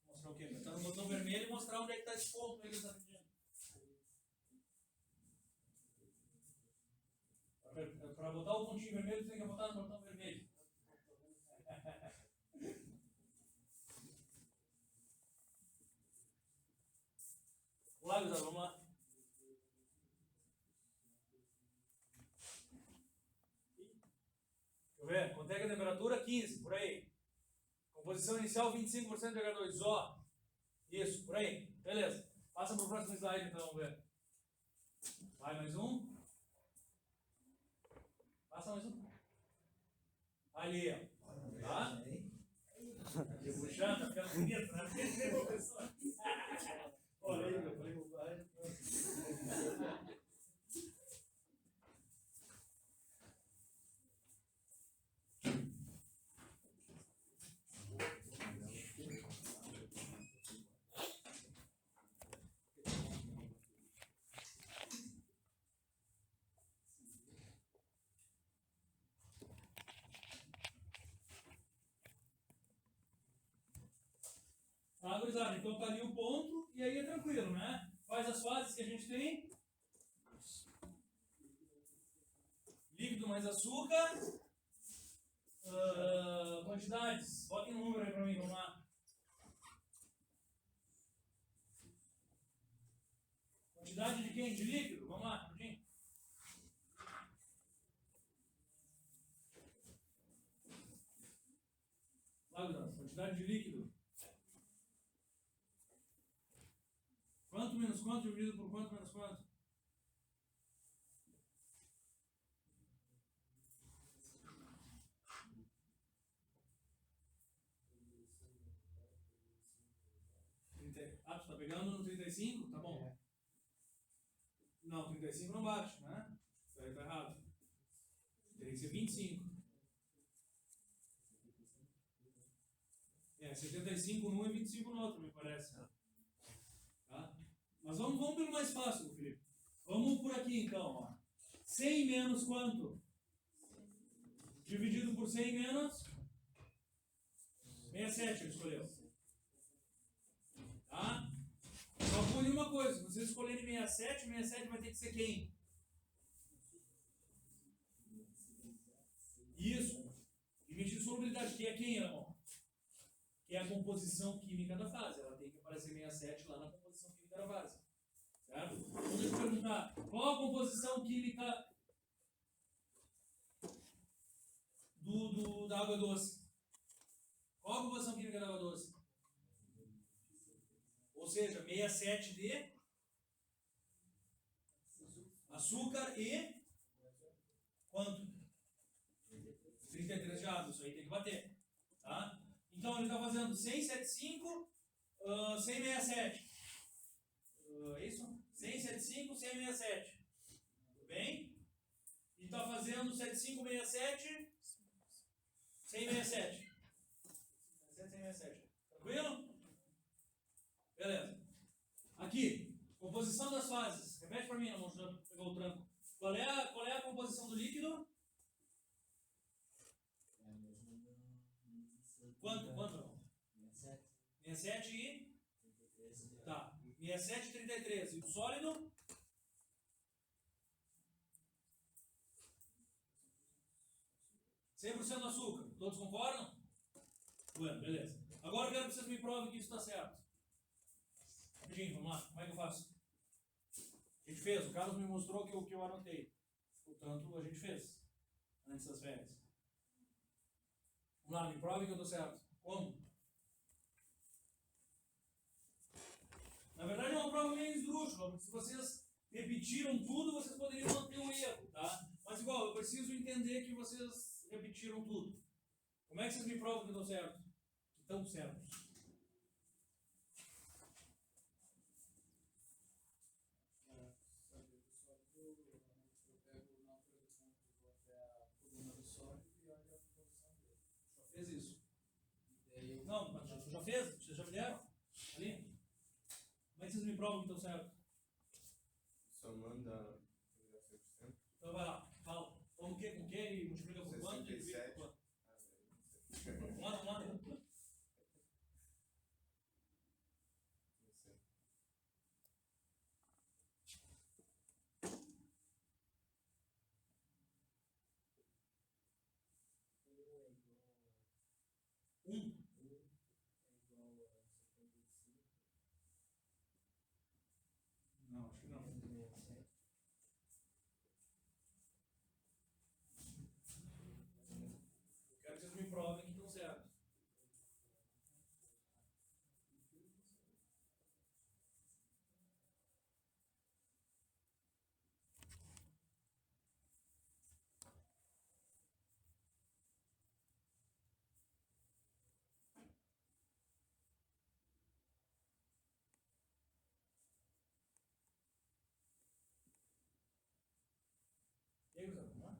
Mostrar o quê? Tá no botão vermelho e mostrar onde é que está esse ponto aí que ele está pedindo. Para botar o pontinho vermelho, você tem que botar no botão vermelho. Vamos lá, Gustavo, vamos lá. Deixa eu ver, quanto é que a temperatura? 15, por aí. Composição inicial 25% de H2O. Ó. Isso, por aí. Beleza. Passa para o próximo slide então, vamos ver. Vai, mais um. Passa mais um. Ali, ó. Tá? Aqui puxando, tá ficando bonito, né? Olha aí, eu falei bobagem. Tá, gurizada? Então tá ali o ponto e aí é tranquilo, né? Quais as fases que a gente tem? Líquido mais açúcar. Quantidades. Botem um número aí pra mim, vamos lá. Quantidade de quem? De líquido? Vamos lá, rapidinho. Lá, gurizada. Quantidade de líquido. Quanto menos quanto dividido por quanto menos quanto? Ah, tu está pegando no 35? Tá bom. Não, 35 não bate, né? Isso aí tá errado. Teria que ser 25. 75 num e 25 no outro, me parece. Tá? Mas vamos pelo mais fácil, Felipe. Vamos por aqui então. Ó. 100 menos quanto? Dividido por 100 menos 67, ele escolheu. Tá? Só por uma coisa, se vocês escolherem 67, 67 vai ter que ser quem? Isso. Limite de solubilidade, que é quem, irmão? Que é a composição química da fase. Ela tem que aparecer 67 lá na composição química da fase. Certo? Então, deixa eu perguntar, qual a composição química da água doce? Qual a composição química da água doce? Ou seja, 67 de açúcar e quanto? 33 de água. Isso aí tem que bater. Tá? Então ele está fazendo 175, 167. É isso? 175, 167. Tudo bem? E está fazendo 7567, 167. 167. Tranquilo? Beleza. Aqui, composição das fases. Repete para mim, não pegou o tranco. Qual é a composição do líquido? Quanto? 67. 67 e... 33. Tá. 67 e 33. E o sólido? (100% açúcar. Todos concordam? Bueno, beleza. Agora eu quero que vocês me provem que isso está certo. Rapidinho, vamos lá. Como é que eu faço? A gente fez. O Carlos me mostrou que eu anotei. Portanto, a gente fez. Antes das férias. Vamos lá, me provem que eu estou certo. Como? Na verdade é uma prova meio esdrúxula, porque se vocês repetiram tudo, vocês poderiam manter o erro, tá? Mas igual, eu preciso entender que vocês repetiram tudo. Como é que vocês me provam que eu estou certo? Que estão certos? Eu pego na produção que vou até a coluna do sólido e olho a composição dele. Já fez isso? E daí eu... Não, mas já fez? Vocês já me deram? Ali? me provam que estão certos? Somando a 100%. Então vai lá, fala. Toma o que com o que e multiplica por quanto e divide por 67. quanto? Ah, não sei. Vamos lá, vamos lá. Não sei. É igual a 75. Não, acho que não. 67. Eu quero que vocês me provem que estão certos. E aí, Gustavo, vamos lá?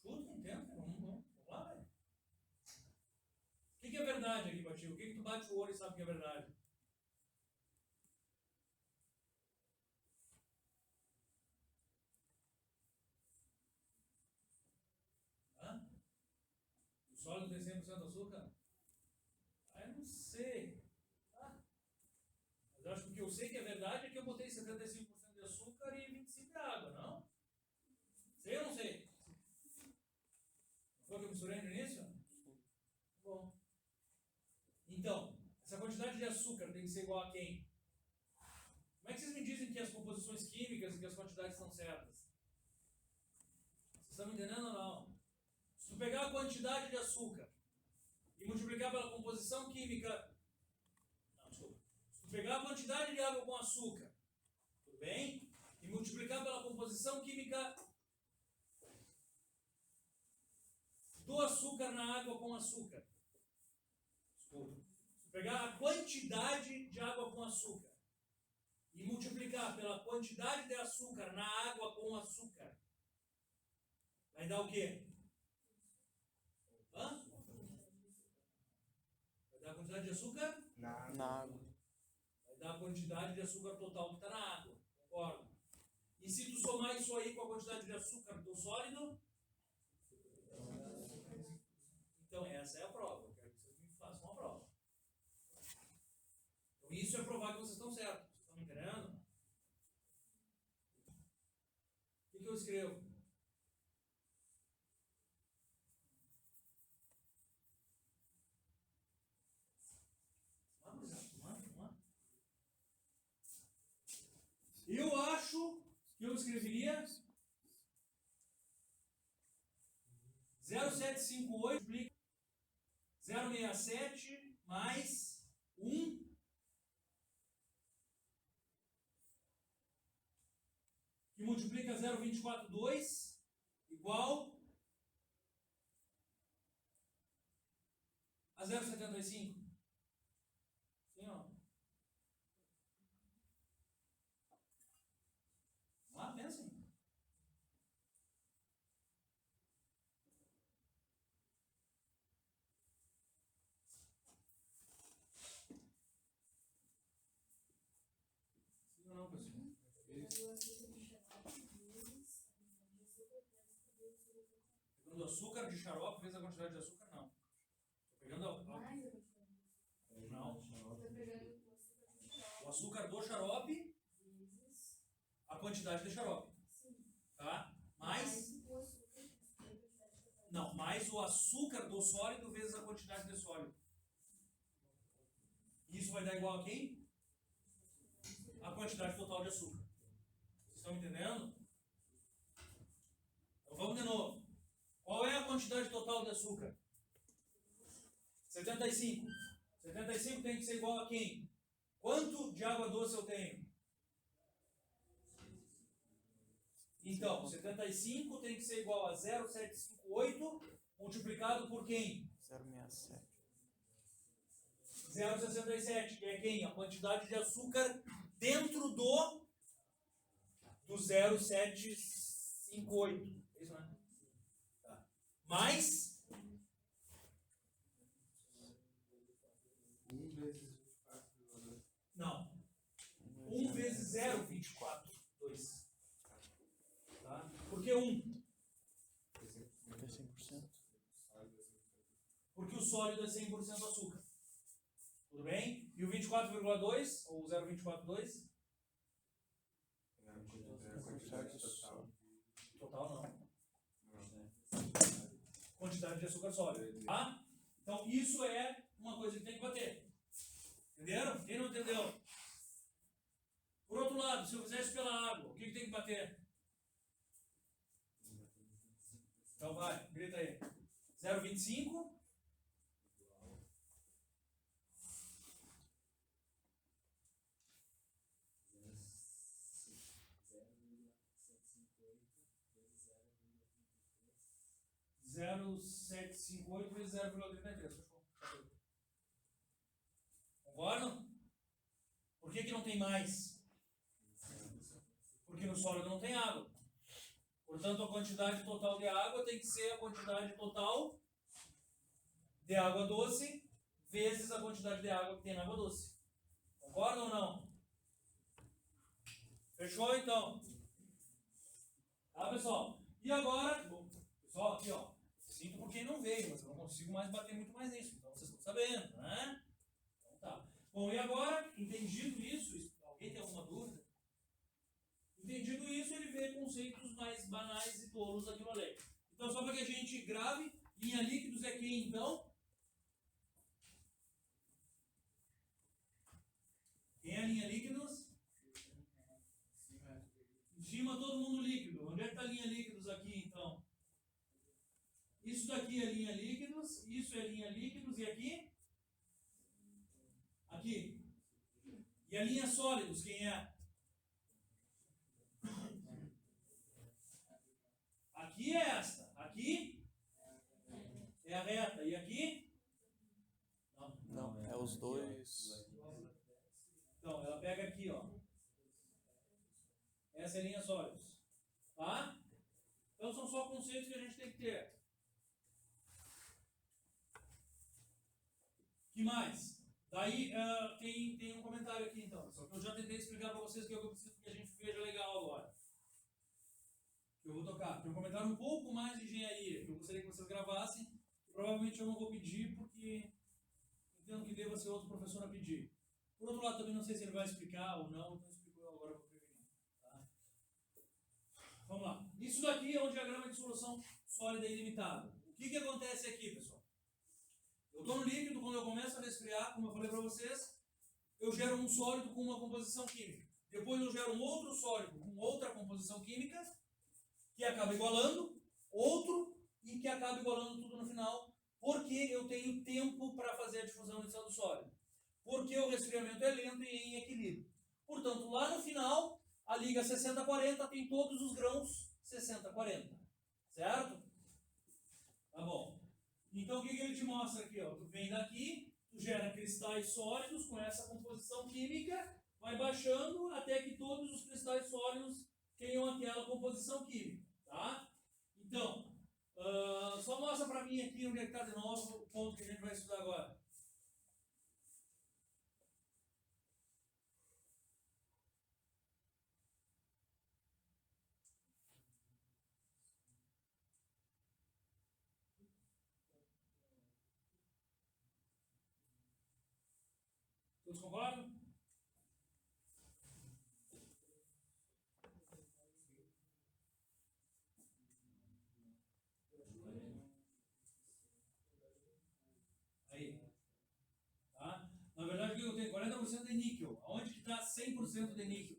Chuta, não tenta, vamos lá, velho. O que é verdade aqui, Batinho? O que tu bate o olho e sabe que é verdade? Hã? O sólido tem 100% de açúcar? Ah, eu não sei. Ah. Mas eu acho que o que eu sei que é verdade é que eu botei 75% de açúcar e 25% de água, não? Sei ou não sei? Não foi o que eu misturei no início? Bom. Então, essa quantidade de açúcar tem que ser igual a quem? Como é que vocês me dizem que as composições químicas e que as quantidades estão certas? Vocês estão me entendendo ou não? Se tu pegar a quantidade de açúcar e multiplicar pela composição química... Não, desculpa. Se tu pegar a quantidade de água com açúcar, tudo bem? E multiplicar pela composição química do açúcar na água com açúcar. Desculpa. Se pegar a quantidade de água com açúcar e multiplicar pela quantidade de açúcar na água com açúcar, vai dar o quê? Hã? Vai dar a quantidade de açúcar? Na água. Vai dar a quantidade de açúcar total que está na água. Concordo? E se tu somar isso aí com a quantidade de açúcar do sólido? Então essa é a prova. Eu quero que vocês me façam uma prova. Então isso é provar que vocês estão certos. Vocês estão me entendendo? O que eu escrevo? Vamos lá. Eu acho que eu escreveria 0,758 multiplica 0,67 mais 1 que multiplica 0,242 igual a 0,75. Sim, ó. Vamos lá, pensem. Sim ou não, pessoal? Pegando açúcar de xarope vezes a quantidade de açúcar, não. Estou pegando a... Mais a quantidade. Não. Tô pegando o açúcar de xarope. O açúcar do xarope, Vezes. a quantidade de xarope. Sim. Tá? Mais... o açúcar. Não, mais o açúcar do sólido vezes a quantidade de sólido. Isso vai dar igual a quem? A quantidade total de açúcar. Vocês estão entendendo? Então vamos de novo. Qual é a quantidade total de açúcar? 75. 75 tem que ser igual a quem? Quanto de água doce eu tenho? Então, 75 tem que ser igual a 0,758 multiplicado por quem? 0,67. 0,67, que é quem? A quantidade de açúcar dentro do 0,758. É isso, né? Tá. Mais 1 vezes 0,24,2. Tá? Por que 1? Porque é 100%. Porque o sólido é 100% açúcar. Tudo bem? E o 24,2 ou 0,24,2? É a quantidade total. Total não. Não. Quantidade de açúcar sólido. Tá? Então isso é uma coisa que tem que bater. Entenderam? Quem não entendeu? Por outro lado, se eu fizer isso pela água, o que tem que bater? Então vai, grita aí. 0,25. Zero 0,758 vezes 0,33. Concordam? Por que não tem mais? Porque no sólido não tem água. Portanto, a quantidade total de água tem que ser a quantidade total de água doce vezes a quantidade de água que tem na água doce. Concordam ou não? Fechou então? Tá, pessoal? E agora, bom, pessoal, aqui ó, sinto por quem não veio, mas eu não consigo mais bater muito mais nisso, então vocês estão sabendo, né? Então tá. Bom, e agora, entendido isso, alguém tem alguma dúvida? Entendido isso, ele vê conceitos mais banais e tolos daquilo ali. Então, só para que a gente grave, linha líquidos é quem então? Quem é linha líquidos? Em cima todo mundo líquido. Onde é que está a linha líquidos aqui então? Isso daqui é linha líquidos, isso é linha líquidos e aqui? Aqui. E a linha sólidos, quem é? Aqui é esta. Aqui é a reta. E aqui? Não, é os dois. Então, ela pega aqui, ó. Essa é a linha sólidos. Tá? Então, são só conceitos que a gente tem que ter. Que mais? Daí, tem um comentário aqui, então. Eu já tentei explicar para vocês o que eu preciso que a gente veja legal agora. Que eu vou tocar. Tem um comentário um pouco mais de engenharia, que eu gostaria que vocês gravassem. Provavelmente eu não vou pedir, porque entendo que deva ser outro professor a pedir. Por outro lado, também não sei se ele vai explicar ou não, então explico eu agora para prevenir. Tá? Vamos lá. Isso daqui é um diagrama de solução sólida ilimitada. O que acontece aqui, pessoal? Eu estou no líquido, quando eu começo a resfriar, como eu falei para vocês, eu gero um sólido com uma composição química. Depois eu gero um outro sólido com outra composição química, que acaba igualando, outro, e que acaba igualando tudo no final, porque eu tenho tempo para fazer a difusão inicial do sólido. Porque o resfriamento é lento e em equilíbrio. Portanto, lá no final, a liga 60-40 tem todos os grãos 60-40. Certo? Tá bom. Então, o que ele te mostra aqui? Ó? Tu vem daqui, tu gera cristais sólidos com essa composição química, vai baixando até que todos os cristais sólidos tenham aquela composição química. Tá? Então, só mostra para mim aqui onde é que está de novo o ponto que a gente vai estudar agora. Todos concordam? Aí. Tá? Na verdade, o que eu tenho? 40% de níquel. Aonde que está 100% de níquel?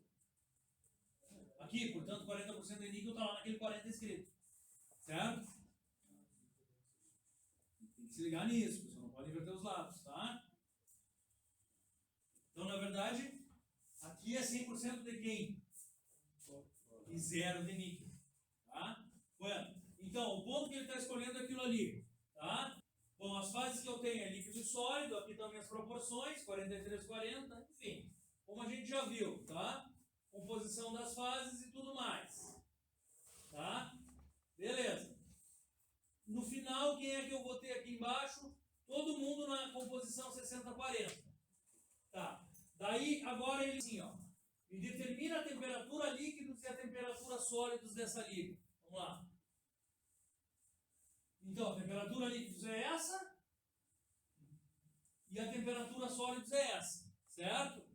Aqui, portanto, 40% de níquel está lá naquele 40 escrito. Certo? Tem que se ligar nisso, pessoal. Não pode inverter os lados, tá? Então, na verdade, aqui é 100% de quem? E 0 de níquel. Tá? Bueno, então, o ponto que ele está escolhendo é aquilo ali. Tá? Bom, as fases que eu tenho é líquido e sólido, aqui estão minhas proporções, 43-40, enfim. Como a gente já viu, tá? Composição das fases e tudo mais. Tá? Beleza. No final, quem é que eu vou ter aqui embaixo? Todo mundo na composição 60-40. Tá. Daí, agora ele assim, ó. Me determina a temperatura líquidos e a temperatura sólidos dessa liga. Vamos lá. Então, a temperatura líquidos é essa e a temperatura sólidos é essa, certo?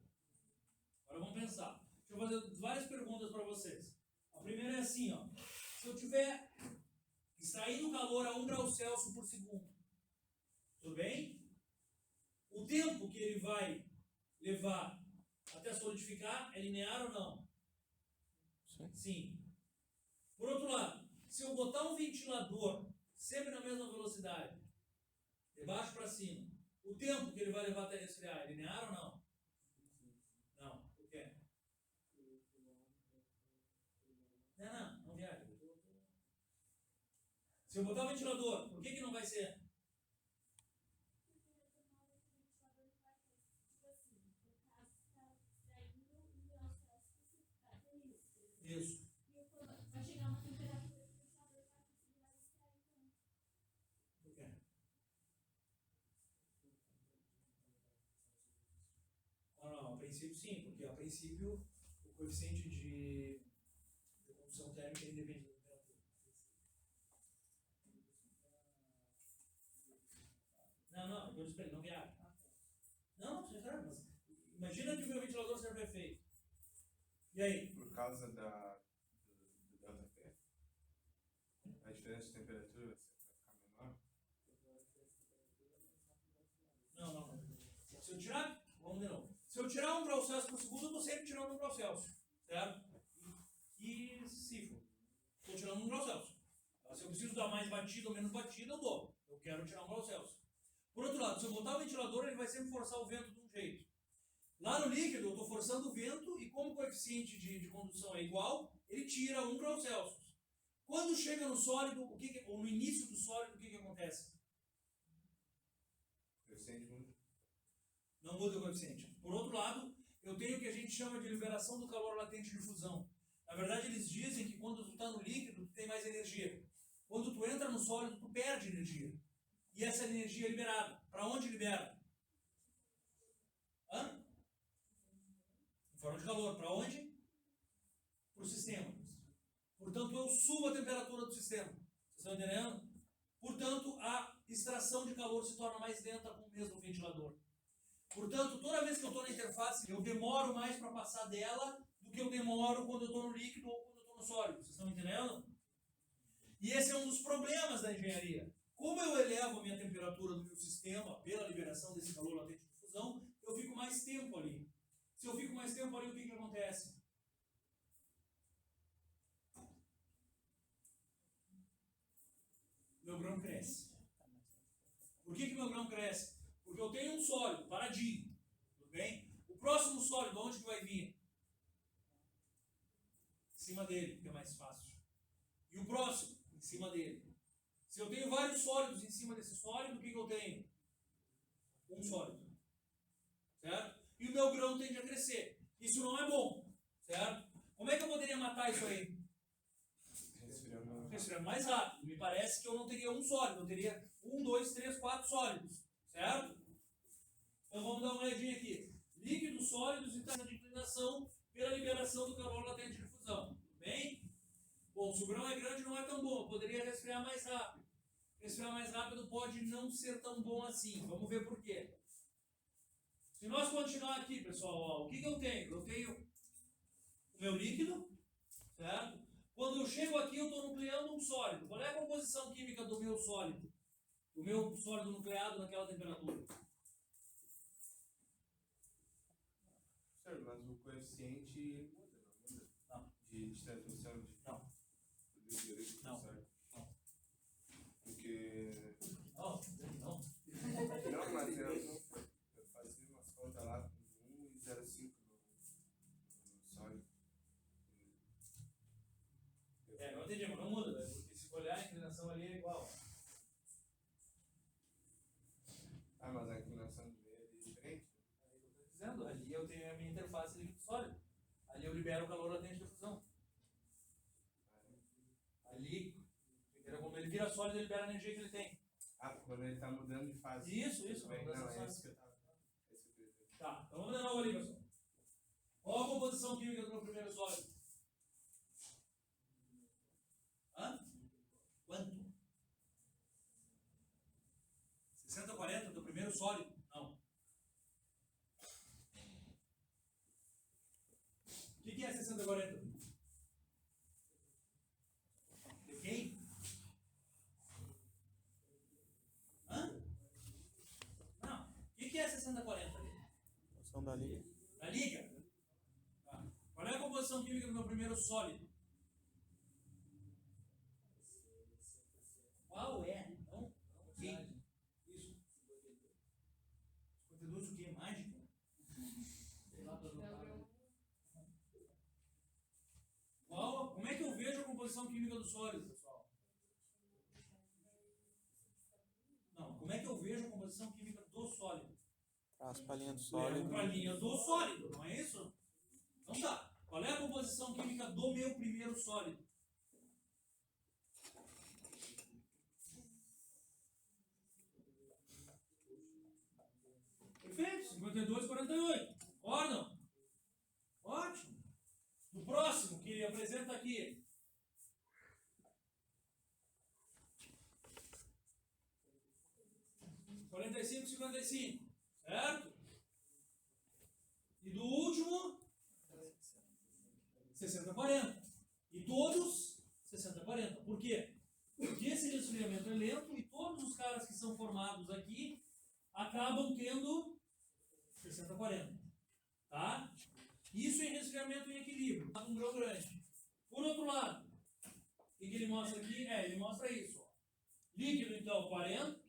Agora vamos pensar. Deixa eu fazer várias perguntas para vocês. A primeira é assim, ó. Se eu tiver extraindo calor a 1 grau Celsius por segundo, tudo bem? O tempo que ele vai levar até solidificar é linear ou não? Sim. Sim. Por outro lado, se eu botar um ventilador sempre na mesma velocidade, de baixo para cima, o tempo que ele vai levar até resfriar é linear ou não? Não. O quê? Não viaja. Se eu botar o ventilador, por que não vai ser? Porque na hora que o ventilador vai ter, tipo assim, no caso, está extraindo 1 grau Celsius, vai ter isso. Isso. E o calor vai chegar uma temperatura que o ventilador vai conseguir mais extrair tanto. Por quê? Não, a princípio sim, porque a princípio o coeficiente de condução térmica ele depende da temperatura. Não, eu disse para ele, não viaja. Não, você sabe, mas imagina que o meu ventilador seja perfeito. E aí? Por causa do delta P, a diferença de temperatura vai ficar menor. Não. Se eu tirar, vamos de novo. Se eu tirar 1 grau Celsius por segundo, eu estou sempre tirando 1 grau Celsius. Certo? E se for. Estou tirando 1 grau Celsius. Se eu preciso dar mais batida ou menos batida, eu dou. Eu quero tirar 1 grau Celsius. Por outro lado, se eu botar o ventilador, ele vai sempre forçar o vento de um jeito. Lá no líquido, eu estou forçando o vento e como o coeficiente de condução é igual, ele tira 1 grau Celsius. Quando chega no sólido, ou no início do sólido, o que acontece? Coeficiente muito. Não muda o coeficiente. Por outro lado, eu tenho o que a gente chama de liberação do calor latente de fusão. Na verdade, eles dizem que quando tu está no líquido, tu tem mais energia. Quando tu entra no sólido, tu perde energia. E essa energia é liberada. Para onde libera? Hã? Em forma de calor. Para onde? Para o sistema. Portanto, eu subo a temperatura do sistema. Vocês estão entendendo? Portanto, a extração de calor se torna mais lenta com o mesmo ventilador. Portanto, toda vez que eu estou na interface, eu demoro mais para passar dela do que eu demoro quando eu estou no líquido ou quando eu estou no sólido. Vocês estão entendendo? E esse é um dos problemas da engenharia. Como eu elevo a minha temperatura do meu sistema pela liberação desse calor latente de fusão, eu fico mais tempo ali. Se eu fico mais tempo ali, o que acontece? Meu grão cresce. Por que meu grão cresce? Porque eu tenho um sólido, paradinho. Tudo bem? O próximo sólido, onde que vai vir? Em cima dele, que é mais fácil. E o próximo? Em cima dele. Se eu tenho vários sólidos em cima desse sólido, o que eu tenho? Um sólido. Certo? E o meu grão tende a crescer. Isso não é bom. Certo? Como é que eu poderia matar isso aí? Respirando mais rápido. Me parece que eu não teria um sólido. Eu teria 1, 2, 3, 4 sólidos. Certo? Então vamos dar uma olhadinha aqui. Líquidos, sólidos e taxa de inclinação pela liberação do calor latente de fusão. Tudo bem? Bom, se o grão é grande não é tão bom. Eu poderia resfriar mais rápido. Resfriar mais rápido pode não ser tão bom assim. Vamos ver por quê. Se nós continuar aqui, pessoal, ó, o que eu tenho? Eu tenho o meu líquido, certo? Quando eu chego aqui, eu estou nucleando um sólido. Qual é a composição química do meu sólido? Do meu sólido nucleado naquela temperatura? Senhor, mas o coeficiente muda, não muda? Não. De transmissão de Não. Não. Certo? Não. Porque. Não. Não, mas eu fazia umas contas lá com 1,05 no sólido. Não entendi, mas não muda, né? Porque se olhar a inclinação ali é igual. Ah, mas a inclinação de meio é diferente. Aí eu estou dizendo, ali eu tenho a minha interface líquido sólido. Ali eu libero o calor latente de fusão. Ali, quando ele vira sólido, ele libera a energia que ele tem. Ah, quando ele está mudando de fase. Isso, Bem, mudança não, de é fase. isso que eu estava. É isso que eu queria dizer. Tá, então vamos de novo ali, pessoal. Qual a composição química do meu primeiro sólido? Hã? Quanto? 60-40 do primeiro sólido? Não. O que é 60-40? De quem? Hã? Não. O que é 60-40 ali? Noção da liga. Da liga? Tá. Qual é a composição química do meu primeiro sólido? Qual é? Não? Quem? Isso. 52 o quê? Mágica? Sei lá, todo mundo. Qual? Como é que eu vejo a composição química do sólido, pessoal? Não, como é que eu vejo a composição química do sólido? Traço pra linha do Levo sólido. para a linha do sólido, não é isso? Então tá. Qual é a composição química do meu primeiro sólido? Perfeito, 52-48. Concordam? Ótimo. No próximo que ele apresenta aqui. (45, 55), certo? E do último, 60-40. E todos, 60-40. Por quê? Porque esse resfriamento é lento e todos os caras que são formados aqui acabam tendo 60-40. Tá? Isso em resfriamento em equilíbrio. Um grão grande. Por outro lado, o que ele mostra aqui? Ele mostra isso. Ó. Líquido, então, 40.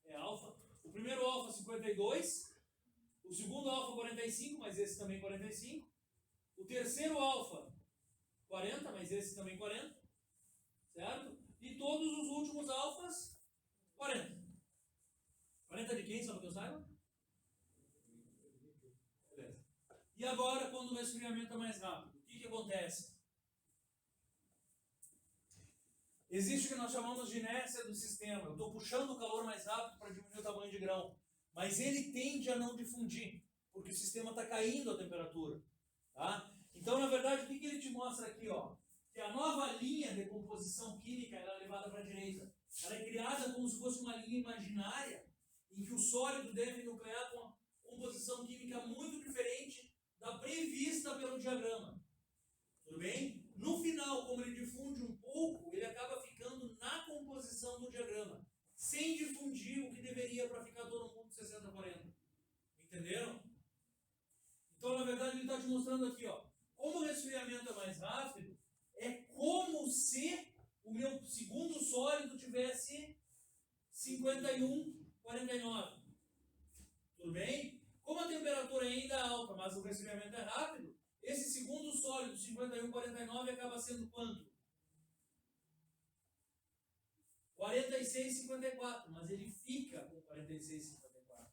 É alfa. O primeiro alfa, 52. O segundo alfa, 45, mas esse também 45. O terceiro alfa, 40, mas esse também 40. Certo? E todos os últimos alfas, 40. 40 de quem, só que eu saiba? Beleza. E agora, quando o resfriamento é mais rápido, o que acontece? Existe o que nós chamamos de inércia do sistema. Eu estou puxando o calor mais rápido para diminuir o tamanho de grão. Mas ele tende a não difundir, porque o sistema está caindo a temperatura. Tá? Então, na verdade, o que ele te mostra aqui? Ó? Que a nova linha de composição química ela é levada para a direita. Ela é criada como se fosse uma linha imaginária, em que o sólido deve nuclear com uma composição química muito diferente da prevista pelo diagrama. Tudo bem? No final, como ele difunde um pouco, ele acaba ficando na composição do diagrama, sem difundir o que deveria para ficar todo mundo 60-40. Entenderam? Então, na verdade, ele está te mostrando aqui, ó, como o resfriamento é mais rápido, é como se o meu segundo sólido tivesse 51-49. Tudo bem? Como a temperatura ainda é alta, mas o resfriamento é rápido, esse segundo sólido, 51-49, acaba sendo quanto? 46-54, mas ele fica com 46-54.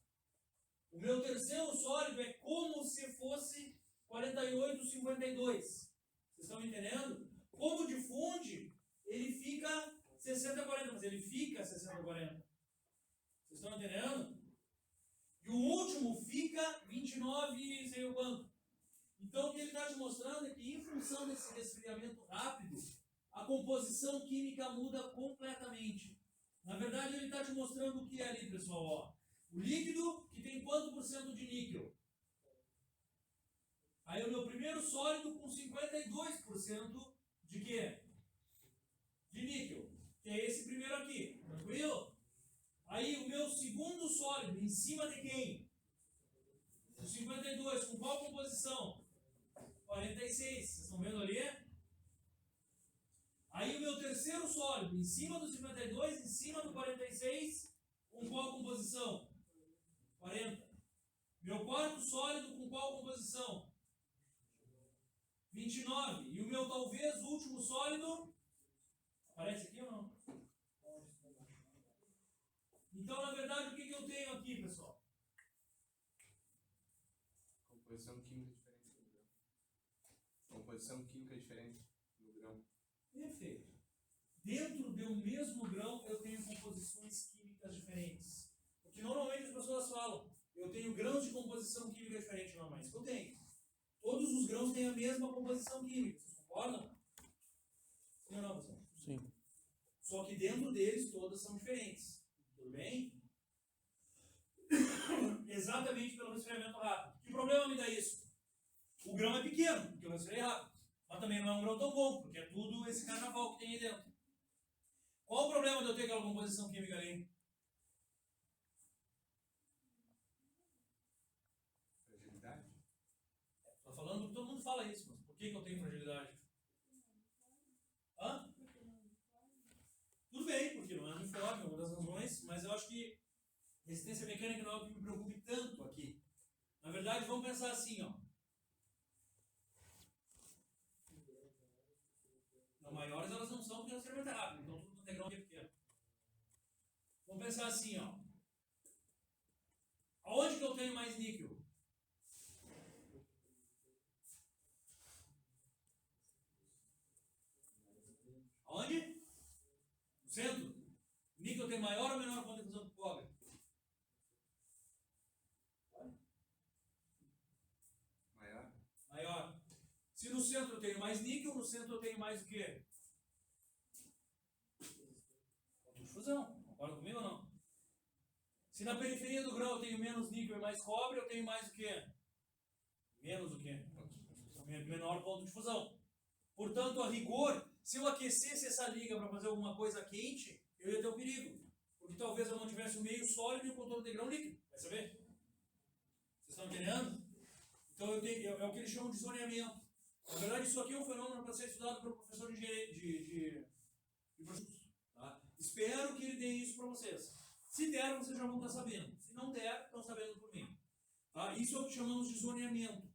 O meu terceiro sólido é como se fosse 48-52. Vocês estão entendendo? Como difunde, ele fica 60-40, mas ele fica 60-40. Vocês estão entendendo? E o último fica 29 e sei o quanto. Então o que ele está te mostrando é que em função desse resfriamento rápido, a composição química muda completamente. Na verdade ele está te mostrando o que é ali, pessoal. Ó. O líquido que tem quanto por cento de níquel? Aí o meu primeiro sólido com 52% de quê? De níquel. Que é esse primeiro aqui. Tranquilo? Aí o meu segundo sólido, em cima de quem? O 52, com qual composição? 46, vocês estão vendo ali? Aí o meu terceiro sólido, em cima do 52, em cima do 46, com qual composição? 40. Meu quarto sólido, com qual composição? 29. E o meu talvez último sólido? Aparece aqui ou não? Então, na verdade, o que eu tenho aqui, pessoal? Composição química diferente do grão. Composição química diferente do grão. Perfeito. Dentro do mesmo grão, eu tenho composições químicas diferentes. O que normalmente as pessoas falam, eu tenho grãos de composição química diferente, não, mas eu tenho. Todos os grãos têm a mesma composição química, vocês concordam? Sim ou não, pessoal? Sim. Só que dentro deles todas são diferentes. Tudo bem? Exatamente pelo resfriamento rápido. Que problema me dá isso? O grão é pequeno, porque eu resfriei rápido. Mas também não é um grão tão bom, porque é tudo esse carnaval que tem aí dentro. Qual o problema de eu ter aquela composição química ali? Fragilidade? Estou falando que todo mundo fala isso, mas por que eu tenho fragilidade? Hã? Tudo bem, porque não é uniforme, é uma das razões, mas eu acho que resistência mecânica não é o que me preocupe tanto aqui. Na verdade, vamos pensar assim, ó. Não, maiores elas não são porque elas são muito rápido, então tudo no grão é pequeno. Vamos pensar assim, ó. Aonde que eu tenho mais níquel? Aonde? No centro. O níquel tem maior ou menor contribuição do cobre? Maior? Maior. Se no centro eu tenho mais níquel, no centro eu tenho mais o quê? Ponto de fusão. Concorda comigo ou não? Se na periferia do grão eu tenho menos níquel e mais cobre, eu tenho mais o quê? Menos o quê? Menor ponto de fusão. Portanto, a rigor, se eu aquecesse essa liga para fazer alguma coisa quente, eu ia ter um perigo. Porque talvez eu não tivesse o meio sólido e o contorno de grão líquido. Vai saber? Vocês estão entendendo? Então é o que eles chamam de zoneamento. Na verdade, isso aqui é um fenômeno para ser estudado pelo professor de produtos. Tá? Espero que ele dê isso para vocês. Se der, vocês já vão estar sabendo. Se não der, estão sabendo por mim. Tá? Isso é o que chamamos de zoneamento.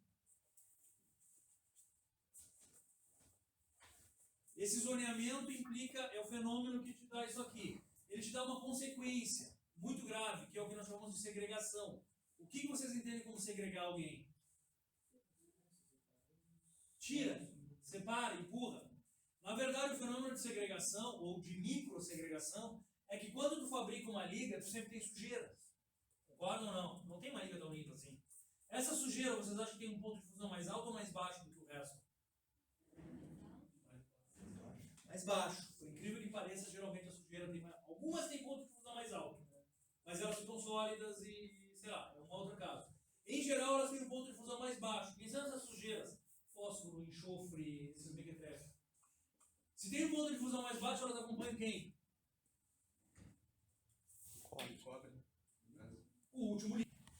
Esse zoneamento implica, é o fenômeno que te dá isso aqui. Ele te dá uma consequência muito grave, que é o que nós chamamos de segregação. O que vocês entendem como segregar alguém? Tira, separa, empurra. Na verdade, o fenômeno de segregação, ou de microsegregação, é que quando tu fabrica uma liga, tu sempre tem sujeiras. Concorda ou não? Não tem uma liga tão limpa assim. Essa sujeira, vocês acham que tem um ponto de fusão mais alto ou mais baixo do que o resto? Mais baixo. Por incrível que pareça, geralmente a sujeira tem mais... Algumas têm ponto de fusão mais alto, mas elas ficam sólidas e, sei lá, é um outro caso. Em geral, elas têm um ponto de fusão mais baixo. Quem são essas sujeiras? Fósforo, enxofre, esses mequetrefes. Se tem um ponto de fusão mais baixo, elas acompanham quem? Cobre. O último líquido.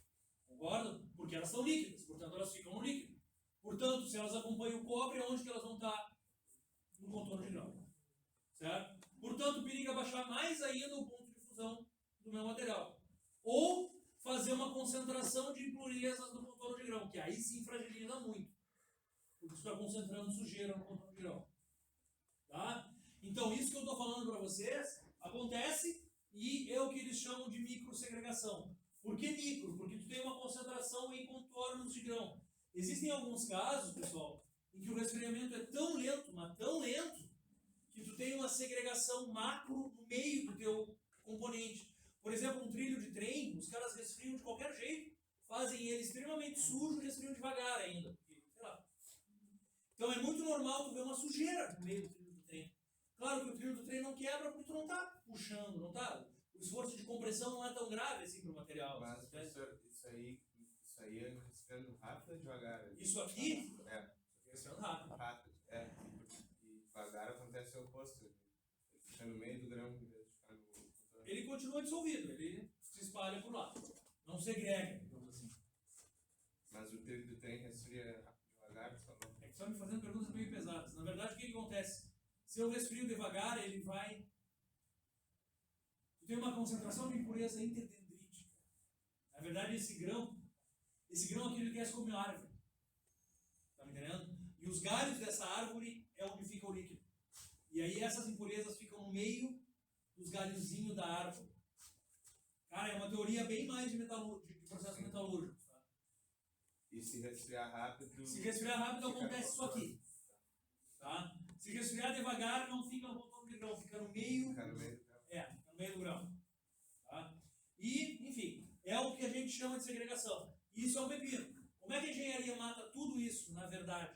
Concorda? Porque elas são líquidas, portanto elas ficam no líquido. Portanto, se elas acompanham o cobre, onde que elas vão estar? No contorno de grão. Certo? Portanto, periga baixar mais ainda o ponto de fusão do meu material. Ou fazer uma concentração de impurezas no contorno de grão, que aí sim fragiliza muito. Porque você está concentrando sujeira no contorno de grão. Tá? Então, isso que eu estou falando para vocês acontece e é o que eles chamam de microsegregação. Por que micro? Porque tu tem uma concentração em contornos de grão. Existem alguns casos, pessoal, em que o resfriamento é tão lento, mas tão lento, que tu tem uma segregação macro no meio do teu componente. Por exemplo, um trilho de trem, os caras resfriam de qualquer jeito, fazem ele extremamente sujo e resfriam devagar ainda. Porque, sei lá. Então é muito normal tu ver uma sujeira no meio do trilho do trem. Claro que o trilho do trem não quebra porque tu não está puxando, não está. O esforço de compressão não é tão grave assim para o material. Mas, professor, isso aí é resfriando rápido ou devagar? Isso aqui? É. Resfriando rápido. Rápido, é. E devagar acontece o oposto. Ele fica no meio do grão em vez de ficar no contorno. Ele continua dissolvido, ele se espalha por lá. Não segrega, digamos assim. Mas o trilho do trem resfria devagar, só não. É que estão me fazendo perguntas meio pesadas. Na verdade, o que acontece? Se eu resfrio devagar, ele vai... Tu tem uma concentração de impureza interdendrítica. Na verdade, esse grão aqui ele cresce como árvore. Tá me entendendo? E os galhos dessa árvore é onde fica o líquido. E aí essas impurezas ficam no meio dos galhozinhos da árvore. Cara, é uma teoria bem mais de processo metalúrgico. Tá? E se resfriar rápido... Se resfriar rápido, fica acontece no isso aqui. Tá? Se resfriar devagar, não fica no contorno de grão, fica no meio... Fica no meio do grão. No meio do grão. Tá? E, enfim, é o que a gente chama de segregação. E isso é um pepino. Como Como é que a engenharia mata tudo isso, na verdade?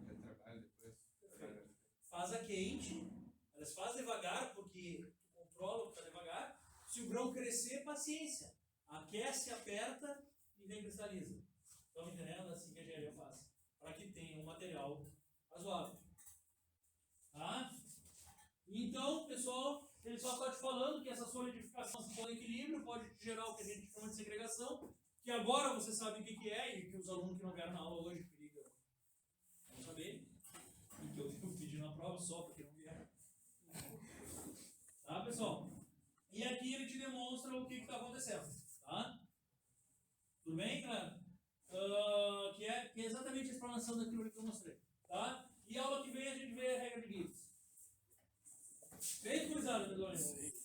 Retrabalho depois. Perfeito. Faz a quente, elas faz devagar, porque tu controla o que está devagar. Se o grão crescer, paciência. Aquece, aperta e vem cristaliza. Estão me entendendo? É assim que a engenharia faz. Para que tenha um material razoável. Tá? Então, pessoal, ele só está te falando que essa solidificação se põe em equilíbrio, pode gerar o que a gente chama de segregação, que agora você sabe o que é e que os alunos que não vieram na aula hoje queriam saber. E que eu devo pedir na prova só porque não vieram. Tá, pessoal? E aqui ele te demonstra o que está acontecendo. Tá? Tudo bem, galera? Que é exatamente a explanação daquilo que eu mostrei. Tá? E aula que vem a gente vê a regra de Gibbs. Bem cruzado, Pedro.